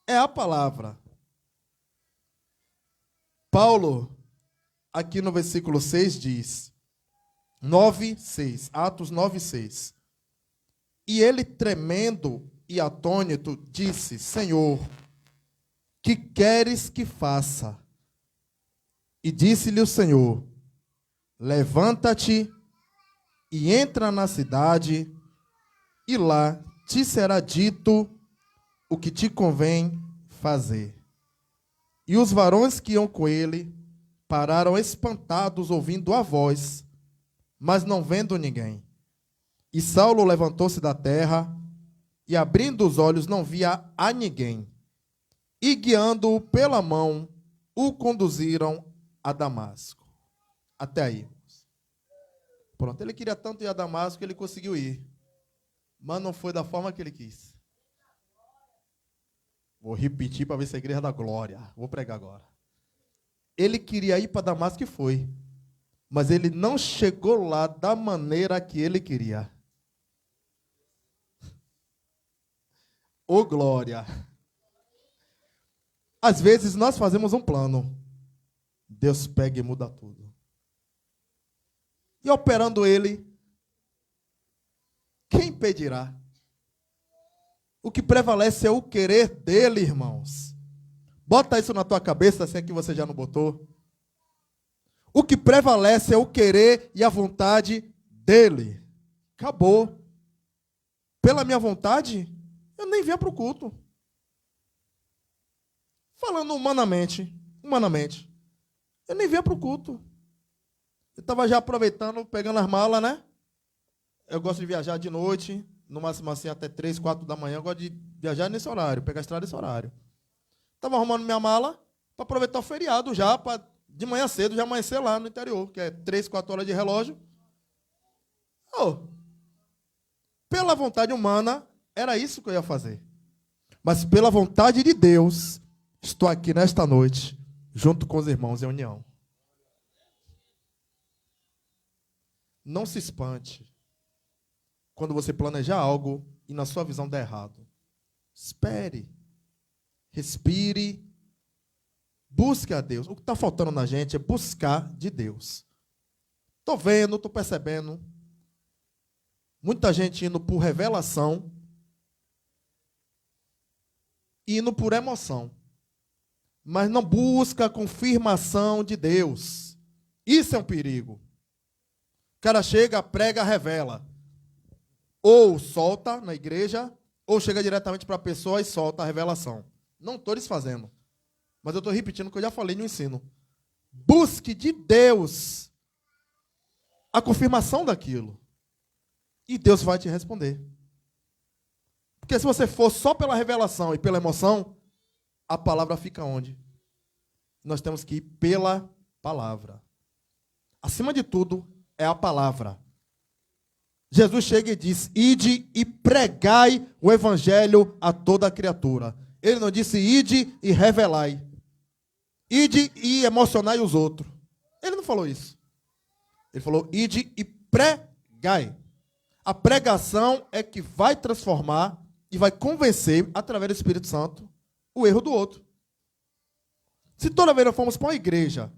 É a palavra. Paulo, aqui no versículo 6, diz, 9, 6, Atos 9, 6. E ele, tremendo e atônito, disse, Senhor, que queres que faça? E disse-lhe o Senhor, levanta-te e entra na cidade, e lá te será dito o que te convém fazer. E os varões que iam com ele pararam espantados, ouvindo a voz, mas não vendo ninguém. E Saulo levantou-se da terra, e abrindo os olhos não via a ninguém. e guiando-o pela mão, o conduziram a Damasco. Até aí. Pronto, ele queria tanto ir a Damasco que ele conseguiu ir. Mas não foi da forma que ele quis. Vou repetir para ver se a igreja dá glória. Vou pregar agora. Ele queria ir para Damasco e foi. Mas ele não chegou lá da maneira que ele queria. Ô glória! Às vezes nós fazemos um plano. Deus pega e muda tudo. E operando ele, quem impedirá? O que prevalece é o querer dele, irmãos. Bota isso na tua cabeça, assim que você já não botou. O que prevalece é o querer e a vontade dele. Acabou. Pela minha vontade, eu nem vinha para o culto. Falando humanamente, eu nem vinha para o culto. Eu estava já aproveitando, pegando as malas, né? Eu gosto de viajar de noite, no máximo assim até 3, 4 da manhã. Eu gosto de viajar nesse horário, pegar a estrada nesse horário. Estava arrumando minha mala para aproveitar o feriado já, para de manhã cedo já amanhecer lá no interior, que é 3, 4 horas de relógio. Pela vontade humana, era isso que eu ia fazer. Mas pela vontade de Deus, estou aqui nesta noite, junto com os irmãos em união. Não se espante quando você planejar algo e na sua visão der errado. Espere, respire, busque a Deus. O que está faltando na gente é buscar de Deus. Estou vendo, estou percebendo. Muita gente indo por revelação e indo por emoção. Mas não busca a confirmação de Deus. Isso é um perigo. O cara chega, prega, revela. Ou solta na igreja, ou chega diretamente para a pessoa e solta a revelação. Não estou desfazendo. Mas eu estou repetindo o que eu já falei no ensino. Busque de Deus a confirmação daquilo. E Deus vai te responder. Porque se você for só pela revelação e pela emoção, a palavra fica onde? Nós temos que ir pela palavra. Acima de tudo, é a palavra. Jesus chega e diz: ide e pregai o evangelho a toda a criatura. Ele não disse: ide e revelai. Ide e emocionai os outros. Ele não falou isso. Ele falou: ide e pregai. A pregação é que vai transformar e vai convencer, através do Espírito Santo, o erro do outro. Se toda vez nós formos para uma igreja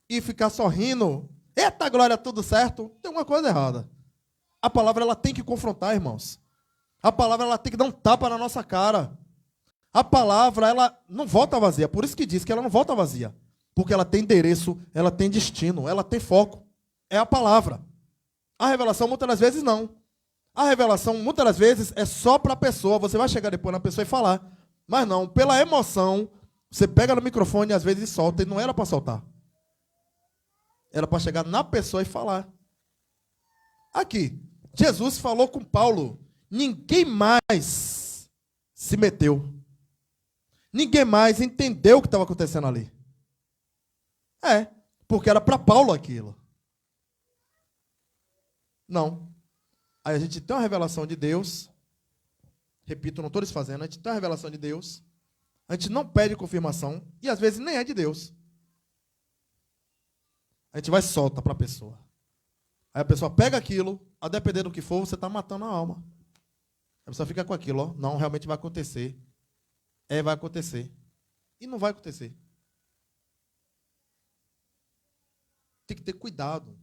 e ficar sorrindo, eita glória, tudo certo, tem alguma coisa errada. A palavra ela tem que confrontar, irmãos. A palavra ela tem que dar um tapa na nossa cara. A palavra ela não volta vazia. Por isso que diz que ela não volta vazia. Porque ela tem endereço, ela tem destino, ela tem foco. É a palavra. A revelação muitas das vezes não. A revelação muitas das vezes é só para a pessoa. Você vai chegar depois na pessoa e falar. Mas não, pela emoção, você pega no microfone e às vezes solta. E não era para soltar. Era para chegar na pessoa e falar. Aqui, Jesus falou com Paulo. Ninguém mais se meteu. Ninguém mais entendeu o que estava acontecendo ali. Porque era para Paulo aquilo. Não. Aí a gente tem uma revelação de Deus. Repito, não estou desfazendo. A gente tem uma revelação de Deus. A gente não pede confirmação. E às vezes nem é de Deus. A gente vai e solta para a pessoa. Aí a pessoa pega aquilo. A depender do que for, você está matando a alma. A pessoa fica com aquilo. Ó, não, realmente vai acontecer. Vai acontecer. E não vai acontecer. Tem que ter cuidado.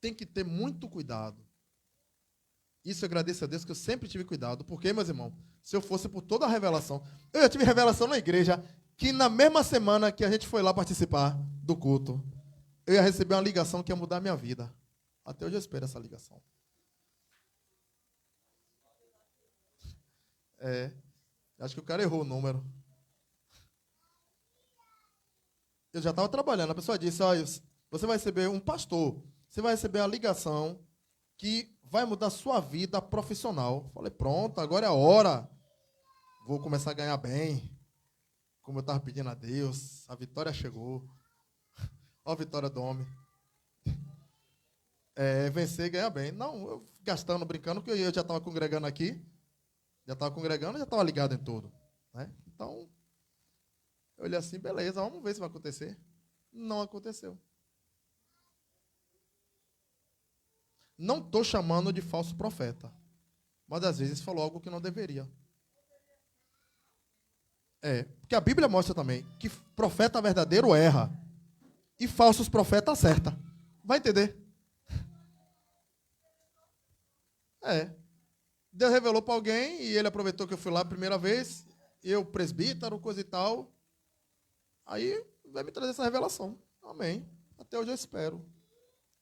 Tem que ter muito cuidado. Isso eu agradeço a Deus que eu sempre tive cuidado. Porque, meus irmãos, se eu fosse por toda a revelação... Eu já tive revelação na igreja que na mesma semana que a gente foi lá participar do culto, eu ia receber uma ligação que ia mudar a minha vida. Até hoje eu espero essa ligação. Acho que o cara errou o número. Eu já estava trabalhando. A pessoa disse: olha, você vai receber um pastor. Você vai receber uma ligação que vai mudar a sua vida profissional. Falei, pronto, agora é a hora. Vou começar a ganhar bem. como eu estava pedindo a Deus, a vitória chegou. Olha a vitória do homem. Vencer e ganhar bem. Não, eu gastando, brincando, porque eu já estava congregando aqui. Já estava ligado em tudo. Né? Então, eu olhei assim, beleza, vamos ver se vai acontecer. Não aconteceu. Não estou chamando de falso profeta. Mas às vezes falou algo que não deveria. Porque a Bíblia mostra também que profeta verdadeiro erra. E falsos profetas acertam. Vai entender? Deus revelou para alguém e ele aproveitou que eu fui lá a primeira vez. Eu, presbítero, coisa e tal. Aí vai me trazer essa revelação. Amém. Até hoje eu espero.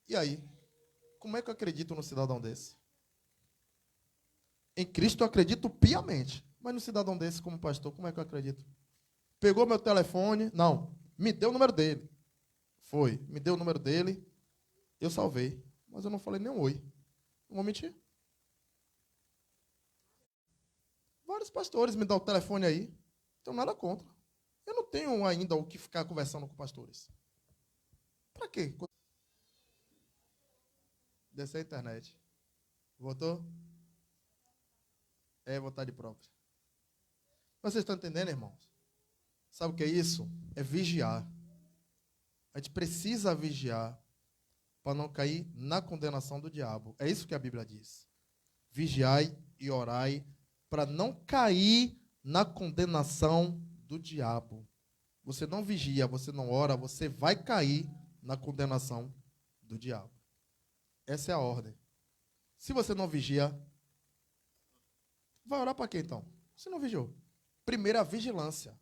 E aí? Como é que eu acredito num cidadão desse? Em Cristo eu acredito piamente. Mas no cidadão desse, como pastor, como é que eu acredito? Pegou meu telefone. Não. Me deu o número dele. Foi. Me deu o número dele. Eu salvei. Mas eu não falei nem um oi. Não vou mentir. Vários pastores me dão o telefone aí. Não tenho nada contra. Eu não tenho ainda o que ficar conversando com pastores. Para quê? Descer a internet. Voltou? Vontade própria. Vocês estão entendendo, irmãos? Sabe o que é isso? É vigiar. A gente precisa vigiar para não cair na condenação do diabo. É isso que a Bíblia diz. Vigiai e orai para não cair na condenação do diabo. Você não vigia, você não ora, você vai cair na condenação do diabo. Essa é a ordem. Se você não vigia, vai orar para quê então? Você não vigiou. Primeiro a vigilância.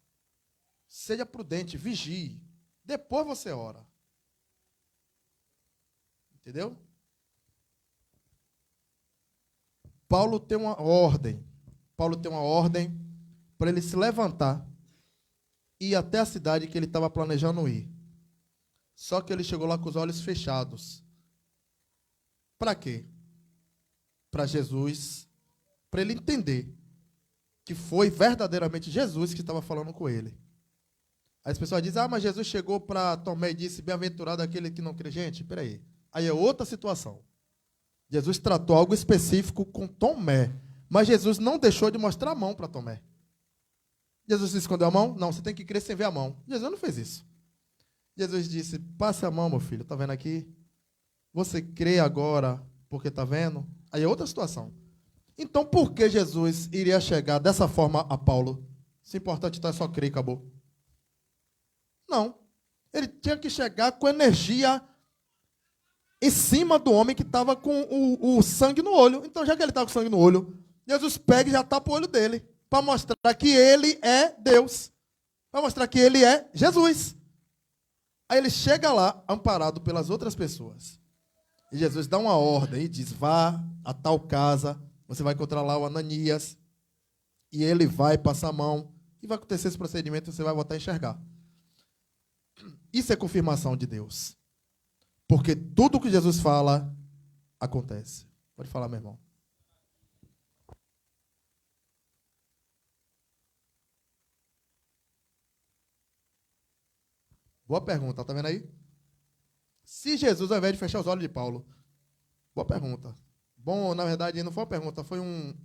Seja prudente, vigie. Depois você ora. Entendeu? Paulo tem uma ordem para ele se levantar e ir até a cidade que ele estava planejando ir. Só que ele chegou lá com os olhos fechados. Para quê? Para Jesus, para ele entender que foi verdadeiramente Jesus que estava falando com ele. Aí as pessoas dizem, mas Jesus chegou para Tomé e disse, bem-aventurado aquele que não crê. Gente, peraí. Aí é outra situação. Jesus tratou algo específico com Tomé. Mas Jesus não deixou de mostrar a mão para Tomé. Jesus escondeu a mão? Não, você tem que crer sem ver a mão. Jesus não fez isso. Jesus disse, passe a mão, meu filho, está vendo aqui? Você crê agora porque está vendo? Aí é outra situação. Então, por que Jesus iria chegar dessa forma a Paulo? Se importante está só crer e acabou. Não. Ele tinha que chegar com energia em cima do homem que estava com o sangue no olho. Então, já que ele estava com sangue no olho, Jesus pega e já tapa o olho dele, para mostrar que ele é Deus, para mostrar que ele é Jesus. Aí ele chega lá, amparado pelas outras pessoas. E Jesus dá uma ordem e diz, vá a tal casa, você vai encontrar lá o Ananias, e ele vai passar a mão, e vai acontecer esse procedimento, e você vai voltar a enxergar. Isso é confirmação de Deus. Porque tudo que Jesus fala, acontece. Pode falar, meu irmão. Boa pergunta, tá vendo aí? Se Jesus, ao invés de fechar os olhos de Paulo, boa pergunta. Bom, na verdade, não foi uma pergunta, foi uma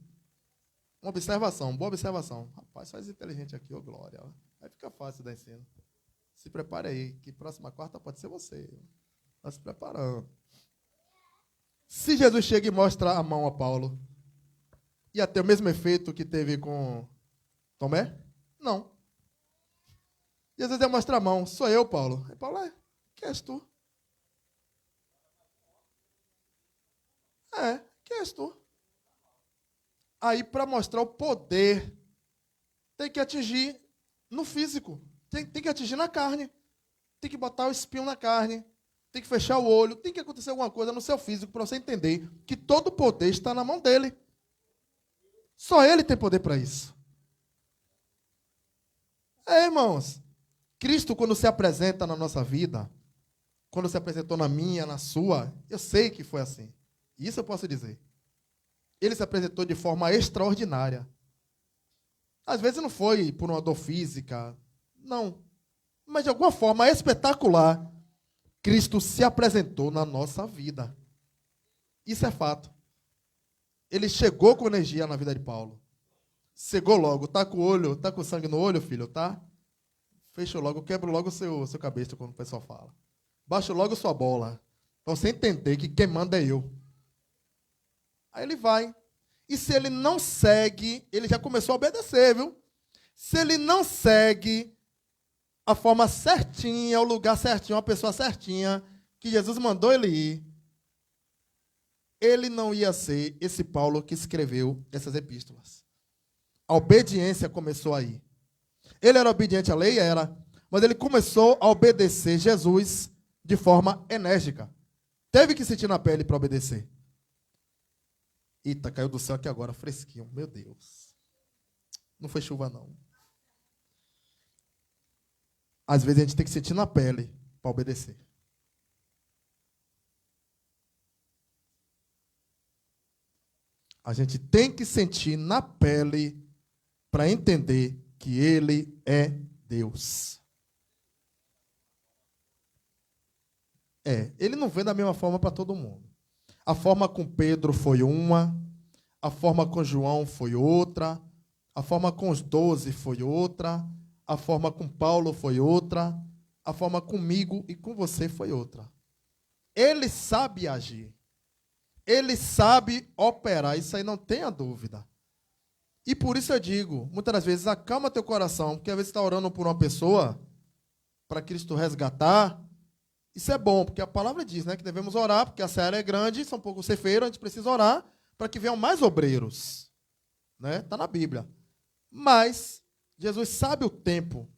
observação, boa observação. Rapaz, faz inteligente aqui, ô glória. Aí fica fácil dar ensino. Se prepare aí, que próxima quarta pode ser você. Está se preparando. Se Jesus chega e mostra a mão a Paulo, ia ter o mesmo efeito que teve com Tomé? Não. Jesus ia mostrar a mão. Sou eu, Paulo. Aí Paulo, quem és tu? Quem és tu? Aí, para mostrar o poder, tem que atingir no físico. Tem que atingir na carne. Tem que botar o espinho na carne. Tem que fechar o olho. Tem que acontecer alguma coisa no seu físico para você entender que todo o poder está na mão dele. Só ele tem poder para isso. Irmãos. Cristo, quando se apresenta na nossa vida, quando se apresentou na minha, na sua, eu sei que foi assim. Isso eu posso dizer. Ele se apresentou de forma extraordinária. Às vezes não foi por uma dor física. Não. Mas de alguma forma espetacular, Cristo se apresentou na nossa vida. Isso é fato. Ele chegou com energia na vida de Paulo. Chegou logo. Tá com o olho, tá com sangue no olho, filho, tá? Fechou logo, quebro logo o seu cabelo quando o pessoal fala. Baixo logo sua bola. Pra você entender que quem manda é eu. Aí ele vai. E se ele não segue, ele já começou a obedecer, viu? Se ele não segue a forma certinha, o lugar certinho, a pessoa certinha, que Jesus mandou ele ir, ele não ia ser esse Paulo que escreveu essas epístolas. A obediência começou aí. Ele era obediente à lei? Era. Mas ele começou a obedecer Jesus de forma enérgica. Teve que sentir na pele para obedecer. Eita, caiu do céu aqui agora, fresquinho. Meu Deus. Não foi chuva, não. Às vezes a gente tem que sentir na pele para obedecer. A gente tem que sentir na pele para entender que Ele é Deus. Ele não vem da mesma forma para todo mundo. A forma com Pedro foi uma, a forma com João foi outra, a forma com os 12 foi outra, a forma com Paulo foi outra, a forma comigo e com você foi outra. Ele sabe agir. Ele sabe operar, isso aí não tenha dúvida. E por isso eu digo, muitas das vezes, acalma teu coração, porque às vezes você está orando por uma pessoa, para Cristo resgatar. Isso é bom, porque a palavra diz, né, que devemos orar, porque a seara é grande, são poucos cefeiros, a gente precisa orar para que venham mais obreiros. Está na Bíblia. Mas Jesus sabe o tempo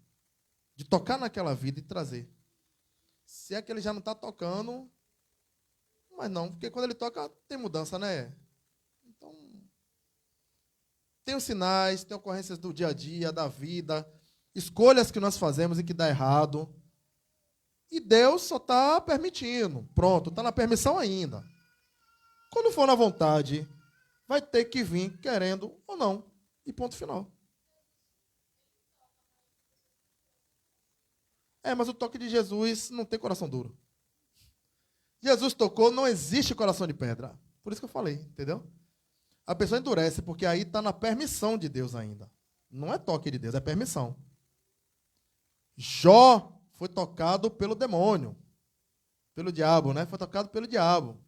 de tocar naquela vida e trazer. Se é que ele já não está tocando, mas não, porque quando ele toca, tem mudança, né? Então, tem os sinais, tem ocorrências do dia a dia, da vida, escolhas que nós fazemos e que dá errado. E Deus só está permitindo. Pronto, está na permissão ainda. Quando for na vontade, vai ter que vir querendo ou não. E ponto final. Mas o toque de Jesus não tem coração duro. Jesus tocou, não existe coração de pedra. Por isso que eu falei, entendeu? A pessoa endurece, porque aí está na permissão de Deus ainda. Não é toque de Deus, é permissão. Jó foi tocado pelo demônio, pelo diabo, né? Foi tocado pelo diabo.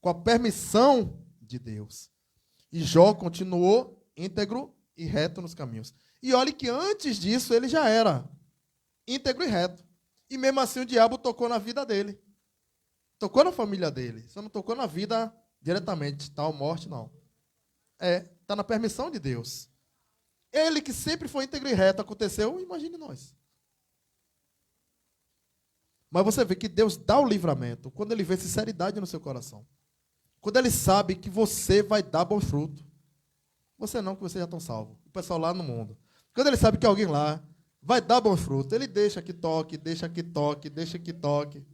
Com a permissão de Deus. E Jó continuou íntegro e reto nos caminhos. E olhe que antes disso ele já era íntegro e reto. E mesmo assim o diabo tocou na vida dele. Tocou na família dele. Só não tocou na vida diretamente. Tal morte, não. Está na permissão de Deus. Ele que sempre foi íntegro e reto, aconteceu, imagine nós. Mas você vê que Deus dá o livramento quando ele vê sinceridade no seu coração. Quando ele sabe que você vai dar bom fruto. Você não, que você já está salvo. O pessoal lá no mundo. Quando ele sabe que alguém lá vai dar bom fruto, ele deixa que toque, deixa que toque, deixa que toque.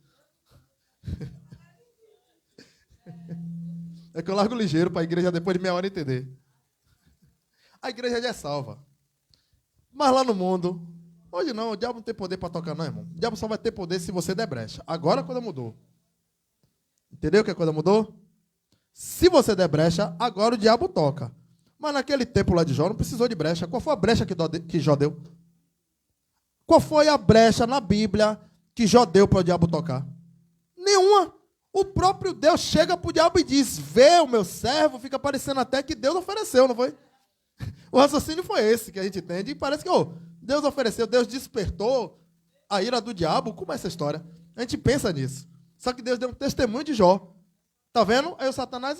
É que eu largo ligeiro para a igreja depois de meia hora entender. A igreja já é salva. Mas lá no mundo, hoje não, o diabo não tem poder para tocar não, irmão. O diabo só vai ter poder se você der brecha. Agora a coisa mudou. Entendeu que a coisa mudou? Se você der brecha, agora o diabo toca. Mas naquele tempo lá de Jó não precisou de brecha. Qual foi a brecha que Jó deu? Qual foi a brecha na Bíblia que Jó deu para o diabo tocar? Nenhuma. O próprio Deus chega para o diabo e diz, vê o meu servo, fica parecendo até que Deus ofereceu, não foi? O raciocínio foi esse que a gente entende. E parece que Deus ofereceu, Deus despertou a ira do diabo. Como é essa história? A gente pensa nisso. Só que Deus deu um testemunho de Jó. Está vendo? Aí o Satanás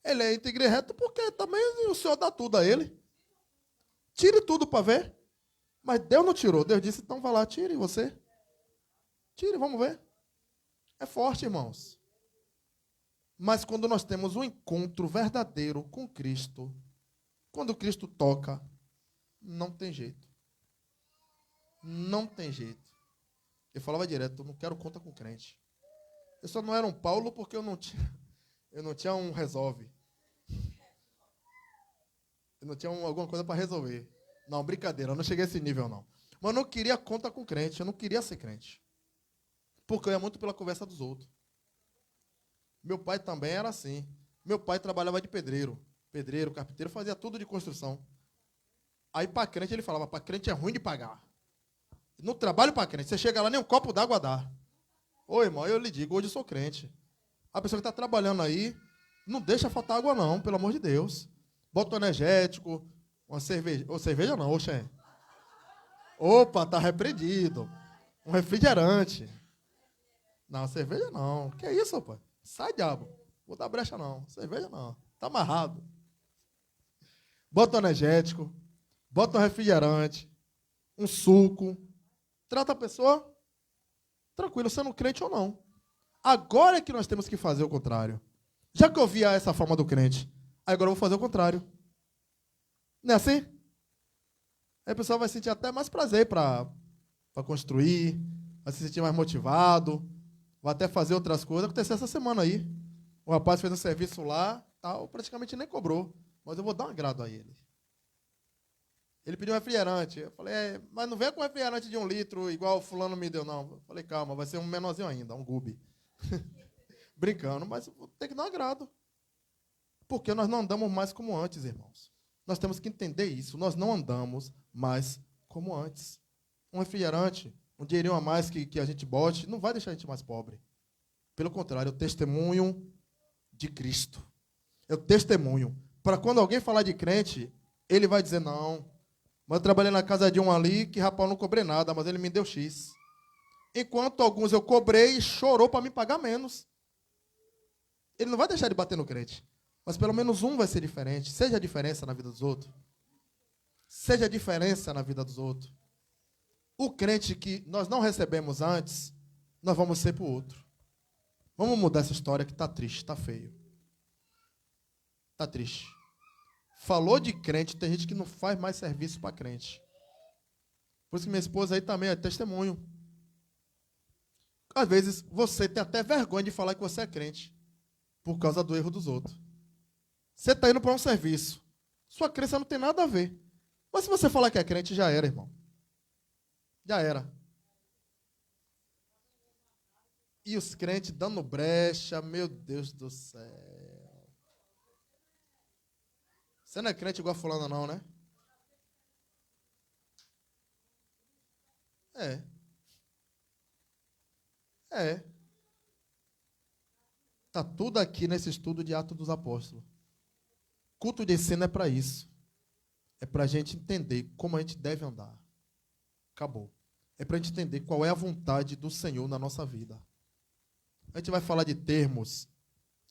ele é íntegro e reto porque também o Senhor dá tudo a ele. Tire tudo para ver. Mas Deus não tirou. Deus disse, então vá lá, tire você. Tire, vamos ver. É forte, irmãos. Mas quando nós temos um encontro verdadeiro com Cristo, quando Cristo toca, não tem jeito. Não tem jeito. Eu falava direto, eu não quero conta com crente. Eu só não era um Paulo porque eu não tinha um resolve. Eu não tinha alguma coisa para resolver. Não, brincadeira, eu não cheguei a esse nível, não. Mas eu não queria conta com crente, eu não queria ser crente. Porque eu ia muito pela conversa dos outros. Meu pai também era assim. Meu pai trabalhava de pedreiro. Pedreiro, carpinteiro, fazia tudo de construção. Aí para crente ele falava, para crente é ruim de pagar. No trabalho para crente, você chega lá, nem um copo d'água dá. Ô, irmão, eu lhe digo, hoje eu sou crente. A pessoa que está trabalhando aí, não deixa faltar água não, pelo amor de Deus. Bota um energético, uma cerveja. Ou cerveja não, oxe. Opa, tá repreendido. Um refrigerante. Não, cerveja não. Que isso, rapaz? Sai, diabo. Vou dar brecha não. Cerveja não. Tá amarrado. Bota um energético. Bota um refrigerante. Um suco. Trata a pessoa tranquilo, sendo crente ou não. Agora é que nós temos que fazer o contrário. Já que eu via essa forma do crente, agora eu vou fazer o contrário. Não é assim? Aí o pessoal vai sentir até mais prazer para construir, vai se sentir mais motivado, vai até fazer outras coisas. Aconteceu essa semana aí. O rapaz fez um serviço lá, tal, praticamente nem cobrou, mas eu vou dar um agrado a ele. Ele pediu um refrigerante. Eu falei, mas não vem com refrigerante de 1 litro, igual o fulano me deu, não. Eu falei, calma, vai ser um menorzinho ainda, um Gubi. Brincando, mas tem que dar um agrado. Porque nós não andamos mais como antes, irmãos. Nós temos que entender isso. Nós não andamos mais como antes. Um refrigerante, um dinheirinho a mais que a gente bote, não vai deixar a gente mais pobre. Pelo contrário, é o testemunho de Cristo. É o testemunho. Para quando alguém falar de crente, ele vai dizer, não, mas eu trabalhei na casa de um ali que, rapaz, eu não cobrei nada, mas ele me deu X. Enquanto alguns eu cobrei e chorou para me pagar menos. Ele não vai deixar de bater no crente. Mas pelo menos um vai ser diferente. Seja a diferença na vida dos outros. Seja a diferença na vida dos outros. O crente que nós não recebemos antes, nós vamos ser para o outro. Vamos mudar essa história que está triste, está feio. Está triste. Falou de crente, tem gente que não faz mais serviço para crente. Por isso que minha esposa aí também é testemunho. Às vezes você tem até vergonha de falar que você é crente. Por causa do erro dos outros. Você está indo para um serviço. Sua crença não tem nada a ver. Mas se você falar que é crente, já era, irmão. Já era. E os crentes dando brecha, meu Deus do céu. Você não é crente igual a fulana não, né? É. Está tudo aqui nesse estudo de Atos dos Apóstolos. Culto de ensino é para isso. É para a gente entender como a gente deve andar. Acabou. É para a gente entender qual é a vontade do Senhor na nossa vida. A gente vai falar de termos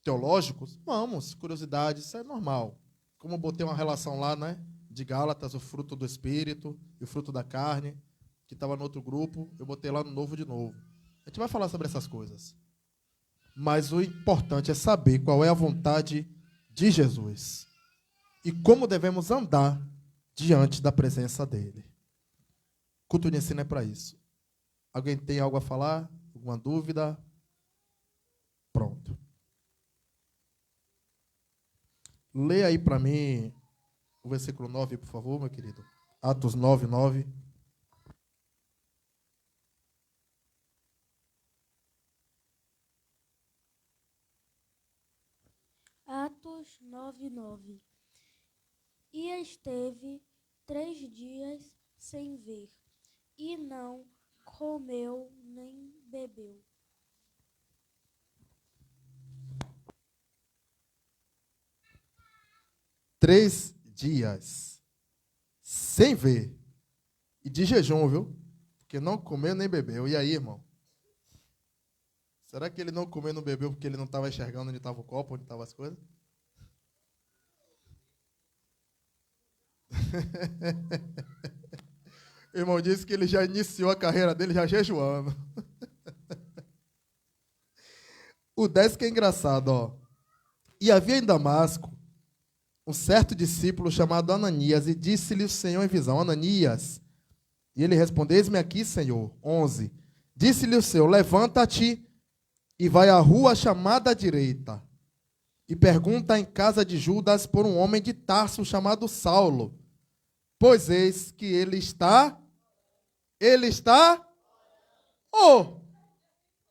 teológicos? Vamos, curiosidade, isso é normal. Como eu botei uma relação lá, né? De Gálatas, o fruto do Espírito e o fruto da carne, que estava no outro grupo, eu botei lá no novo de novo. A gente vai falar sobre essas coisas. Mas o importante é saber qual é a vontade de Jesus e como devemos andar diante da presença dele. Culto de ensino é para isso. Alguém tem algo a falar? Alguma dúvida? Pronto. Lê aí para mim o versículo 9, por favor, meu querido. Atos 9, 9. Atos 9, 9. E esteve 3 dias sem ver, e não comeu nem bebeu. Três dias sem ver. E de jejum, viu? Porque não comeu nem bebeu. E aí, irmão? Será que ele não comeu e não bebeu porque ele não estava enxergando onde estava o copo, onde estavam as coisas? O irmão disse que ele já iniciou a carreira dele já jejuando. O 10 que é engraçado, ó. E havia em Damasco um certo discípulo chamado Ananias, e disse-lhe o Senhor em visão, Ananias. E ele respondeu, eis-me aqui, Senhor. 11. Disse-lhe o Senhor, levanta-te e vai à rua chamada à direita, e pergunta em casa de Judas por um homem de Tarso chamado Saulo. Pois eis que ele está, oh,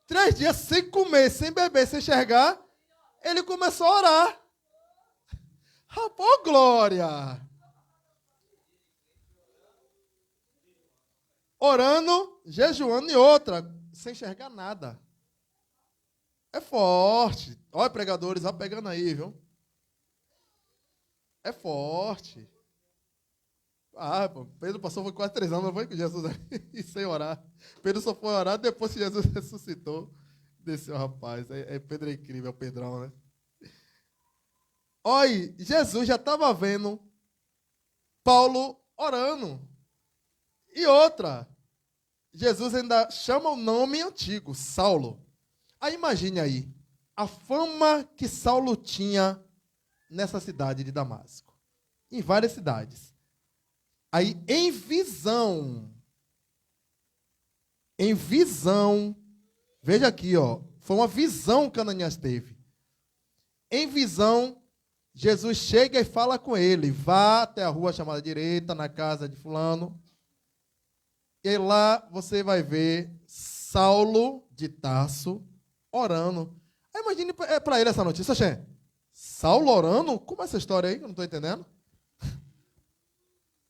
3 dias sem comer, sem beber, sem enxergar, ele começou a orar. Rapaz, glória! Orando, jejuando e outra, sem enxergar nada. É forte. Olha, pregadores, vai pegando aí, viu? É forte. Ah, pô, Pedro passou foi quase 3 anos, não foi com Jesus aí, sem orar. Pedro só foi orar depois que Jesus ressuscitou. Desceu, rapaz. Pedro é incrível, é o Pedrão, né? Olha, Jesus já estava vendo Paulo orando. E outra, Jesus ainda chama o nome antigo, Saulo. Aí imagine aí, a fama que Saulo tinha nessa cidade de Damasco. Em várias cidades. Aí, em visão, veja aqui, ó, foi uma visão que Ananias teve. Em visão, Jesus chega e fala com ele, vá até a rua chamada direita, na casa de fulano, e lá você vai ver Saulo de Tarso orando. Aí imagine para ele essa notícia, Xê. Saulo orando? Como é essa história aí? Eu não estou entendendo.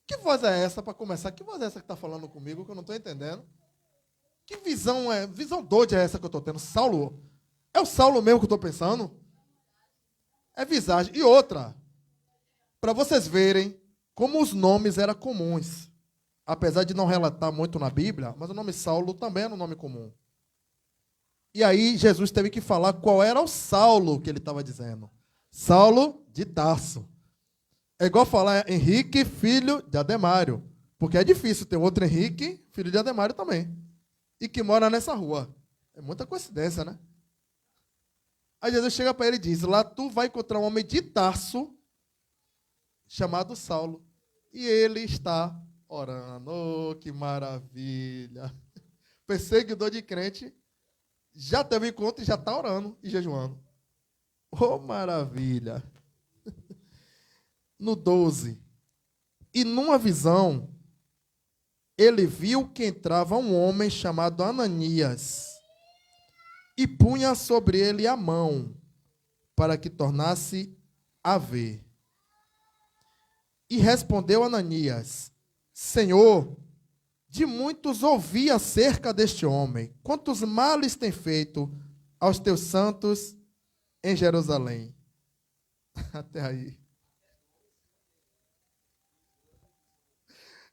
Que voz é essa para começar? Que voz é essa que está falando comigo que eu não estou entendendo? Que visão doida é essa que eu estou tendo? Saulo? É o Saulo mesmo que eu estou pensando? É visagem. E outra, para vocês verem como os nomes eram comuns. Apesar de não relatar muito na Bíblia, mas o nome Saulo também era um nome comum. E aí Jesus teve que falar qual era o Saulo que ele estava dizendo. Saulo de Tarso. É igual falar Henrique, filho de Ademário. Porque é difícil ter outro Henrique, filho de Ademário também. E que mora nessa rua. É muita coincidência, né? Aí Jesus chega para ele e diz, lá tu vai encontrar um homem de Tarso, chamado Saulo. E ele está orando. Oh, que maravilha. Perseguidor de crente, já teve encontro e já está orando e jejuando. Oh, maravilha. No 12. E numa visão, ele viu que entrava um homem chamado Ananias e punha sobre ele a mão para que tornasse a ver. E respondeu Ananias, Senhor, de muitos ouvi acerca deste homem, quantos males tem feito aos teus santos em Jerusalém. Até aí.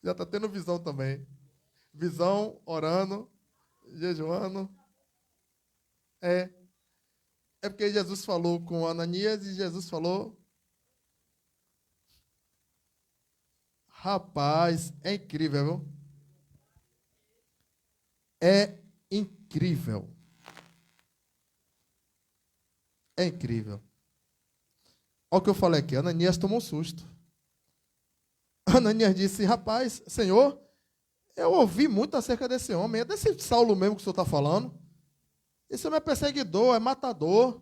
Já está tendo visão também. Visão, orando, jejuando. É porque Jesus falou com Ananias e Jesus falou... Rapaz, é incrível, viu? É incrível. É incrível. Olha o que eu falei aqui. Ananias tomou um susto. Ananias disse, rapaz, Senhor, eu ouvi muito acerca desse homem. É desse Saulo mesmo que o senhor está falando? Esse homem é perseguidor, é matador.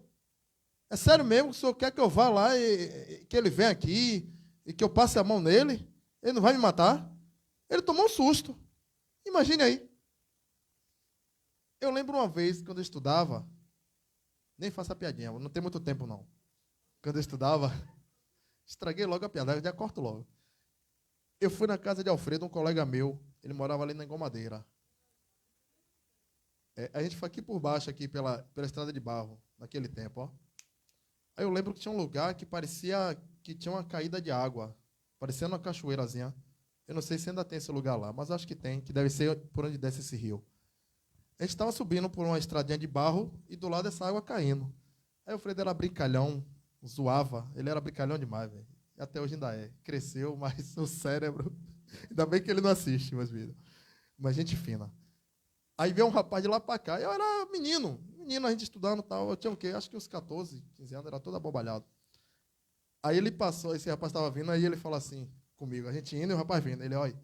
É sério mesmo que o senhor quer que eu vá lá e que ele venha aqui e que eu passe a mão nele? Ele não vai me matar? Ele tomou um susto. Imagine aí. Eu lembro uma vez, quando eu estudava, nem faço a piadinha, não tem muito tempo não. Quando eu estudava, estraguei logo a piada, eu já corto logo. Eu fui na casa de Alfredo, um colega meu, ele morava ali na Engomadeira. A gente foi aqui por baixo, aqui pela estrada de barro, naquele tempo, ó. Aí eu lembro que tinha um lugar que parecia que tinha uma caída de água, parecendo uma cachoeirazinha. Eu não sei se ainda tem esse lugar lá, mas acho que tem, que deve ser por onde desce esse rio. A gente estava subindo por uma estradinha de barro e do lado essa água caindo. Aí o Fredo era brincalhão, zoava. Ele era brincalhão demais, velho. E até hoje ainda é. Cresceu, mas o cérebro... Ainda bem que ele não assiste, meus filhos. Mas gente fina. Aí veio um rapaz de lá para cá. Eu era menino, a gente estudando e tal. Eu tinha o quê? Acho que uns 14, 15 anos, era todo abobalhado. Aí ele passou, esse rapaz estava vindo, aí ele falou assim comigo. A gente indo e o rapaz vindo. Ele, olha,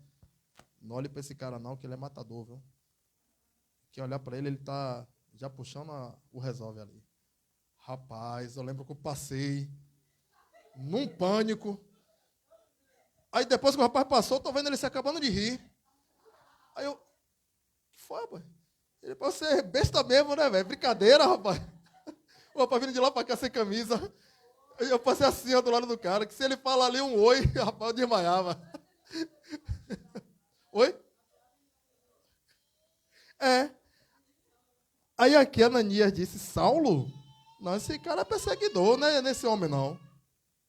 não olhe para esse cara não, que ele é matador, viu? Que olhar para ele, ele está já puxando o revólver ali. Rapaz, eu lembro que eu passei num pânico. Aí depois que o rapaz passou, eu tô vendo ele se acabando de rir. Aí eu, que foi, rapaz? Ele, você é besta mesmo, né, velho? Brincadeira, rapaz. O rapaz vindo de lá pra cá sem camisa. Aí eu passei assim, ó, do lado do cara, que se ele fala ali um oi, rapaz, eu desmaiava. Oi? É. Aí aqui Ananias disse, Saulo? Não, esse cara é perseguidor, né? Nesse homem, não.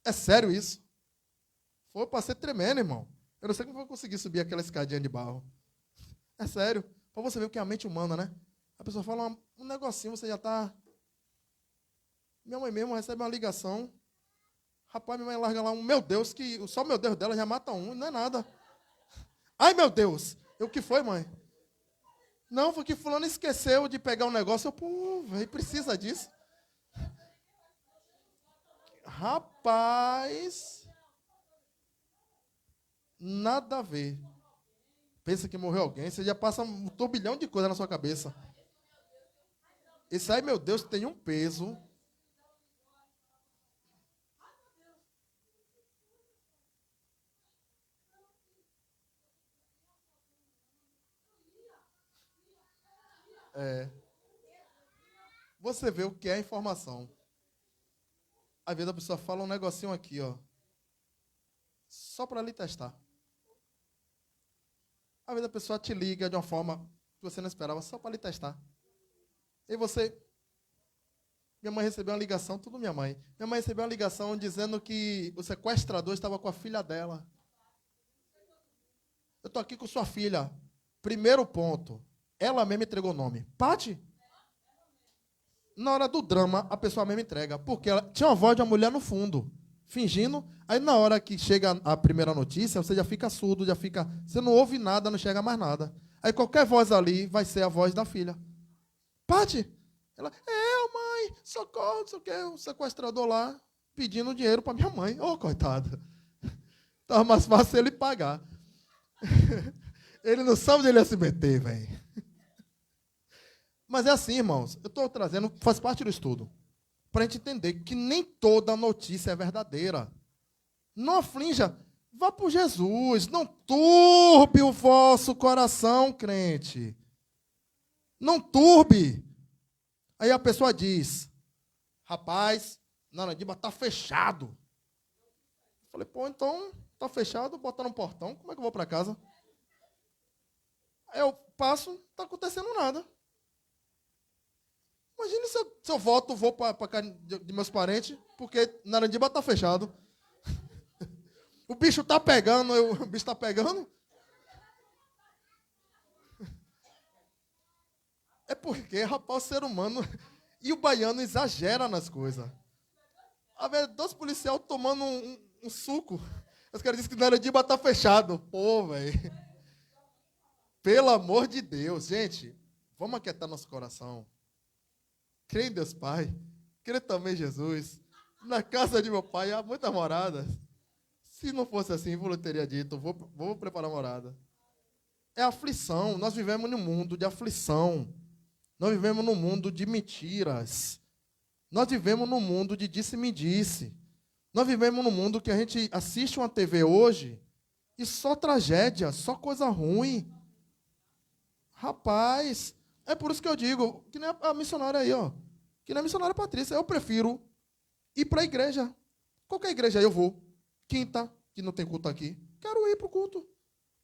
É sério isso? Foi pra ser tremendo, irmão. Eu não sei como eu vou conseguir subir aquela escadinha de barro. É sério. Pra você ver o que é a mente humana, né? A pessoa fala um negocinho, você já tá... Minha mãe mesmo recebe uma ligação. Rapaz, minha mãe larga lá um, meu Deus, que só meu Deus dela já mata um, não é nada. Ai, meu Deus. O que foi, mãe? Não, foi que fulano esqueceu de pegar um negócio. Eu, pô, velho, precisa disso. Rapaz, nada a ver. Pensa que morreu alguém, você já passa um turbilhão de coisas na sua cabeça. Esse aí, meu Deus, tem um peso. É. Você vê o que é a informação. Às vezes a pessoa fala um negocinho aqui, ó. Só para lhe testar. Às vezes a pessoa te liga de uma forma que você não esperava, só para lhe testar. E você... Minha mãe recebeu uma ligação, tudo minha mãe. Minha mãe recebeu uma ligação dizendo que o sequestrador estava com a filha dela. Eu estou aqui com sua filha. Primeiro ponto. Ela mesma entregou o nome. Pati? Na hora do drama, a pessoa mesmo entrega. Porque ela tinha uma voz de uma mulher no fundo, fingindo. Aí na hora que chega a primeira notícia, você já fica surdo, já fica... Você não ouve nada, não chega mais nada. Aí qualquer voz ali vai ser a voz da filha. Pati? Ela, mãe, socorro, não sei o quê. O sequestrador lá pedindo dinheiro para minha mãe. Ô, coitada. Tava mais fácil ele pagar. Ele não sabe onde ele ia se meter, velho. Mas é assim, irmãos. Eu estou trazendo, faz parte do estudo. Para a gente entender que nem toda notícia é verdadeira. Não aflinja. Vá por Jesus. Não turbe o vosso coração, crente. Não turbe. Aí a pessoa diz, rapaz, Narandiba está fechado. Eu falei, pô, então está fechado, botar no portão, como é que eu vou para casa? Aí eu passo, não está acontecendo nada. Imagina se eu volto, vou para casa de meus parentes, porque Narandiba está fechado. O bicho está pegando, o bicho está pegando. É porque, rapaz, o ser humano e o baiano exagera nas coisas. A ver, dois policiais tomando um suco. Os caras dizem que Narandiba está fechado. Pô, velho. Pelo amor de Deus, gente, vamos aquietar nosso coração. Crê em Deus Pai. Crê também em Jesus. Na casa de meu pai há muitas moradas. Se não fosse assim, eu teria dito, vou preparar morada. É aflição. Nós vivemos num mundo de aflição. Nós vivemos num mundo de mentiras. Nós vivemos num mundo de disse-me-disse. Nós vivemos num mundo que a gente assiste uma TV hoje e só tragédia, só coisa ruim. Rapaz, é por isso que eu digo, que nem a missionária aí, ó. Que nem a missionária Patrícia, eu prefiro ir para a igreja. Qualquer igreja aí eu vou. Quinta, que não tem culto aqui. Quero ir para o culto.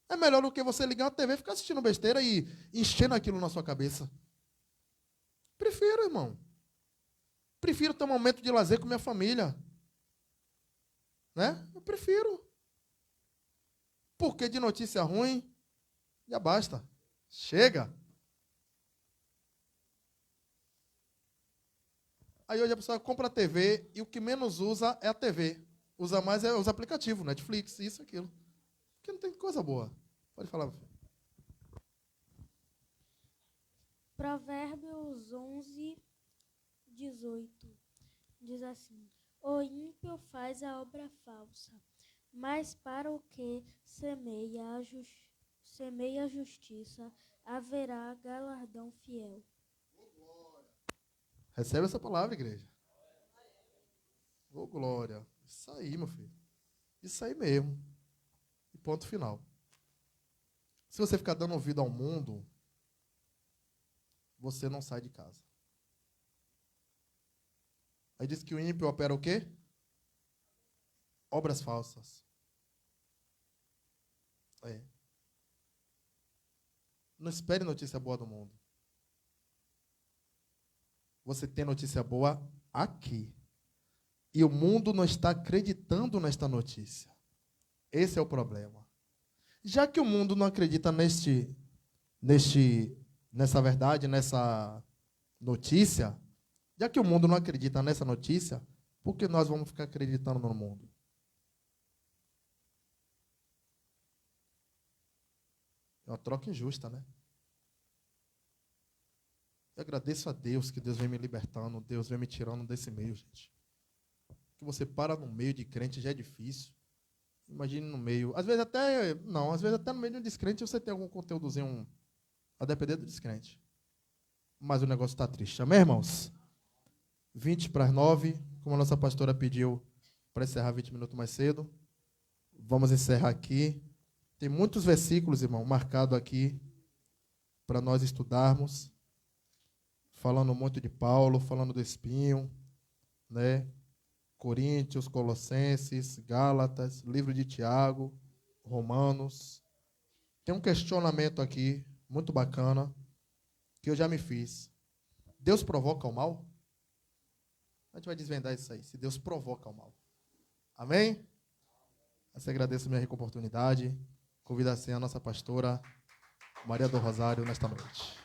É melhor do que você ligar a TV e ficar assistindo besteira e enchendo aquilo na sua cabeça. Prefiro, irmão. Prefiro ter um momento de lazer com minha família. Né? Eu prefiro. Porque de notícia ruim, já basta. Chega. Aí hoje a pessoa compra a TV e o que menos usa é a TV. Usa mais é os aplicativos, Netflix, isso, aquilo. Porque não tem coisa boa. Pode falar. Provérbios 11, 18. Diz assim: o ímpio faz a obra falsa, mas para o que semeia a justiça, haverá galardão fiel. Recebe essa palavra, igreja. Ô, glória. Isso aí, meu filho. Isso aí mesmo. ponto final. Se você ficar dando ouvido ao mundo, você não sai de casa. Aí diz que o ímpio opera o quê? Obras falsas. Não espere notícia boa do mundo. Você tem notícia boa aqui. E o mundo não está acreditando nesta notícia. Esse é o problema. Já que o mundo não acredita nessa verdade, nessa notícia, já que o mundo não acredita nessa notícia, por que nós vamos ficar acreditando no mundo? É uma troca injusta, né? Eu agradeço a Deus que Deus vem me libertando, Deus vem me tirando desse meio, gente. Que você para no meio de crente já é difícil. Imagine no meio. Às vezes até no meio de um descrente você tem algum conteúdozinho a depender do descrente. Mas o negócio está triste. Amém, irmãos? 8:50, como a nossa pastora pediu para encerrar 20 minutos mais cedo. Vamos encerrar aqui. Tem muitos versículos, irmão, marcados aqui para nós estudarmos. Falando muito de Paulo, falando do espinho, né? Coríntios, Colossenses, Gálatas, livro de Tiago, Romanos. Tem um questionamento aqui, muito bacana, que eu já me fiz. Deus provoca o mal? A gente vai desvendar isso aí, se Deus provoca o mal. Amém? Eu agradeço a minha rica oportunidade. Convido assim a nossa pastora Maria do Rosário nesta noite.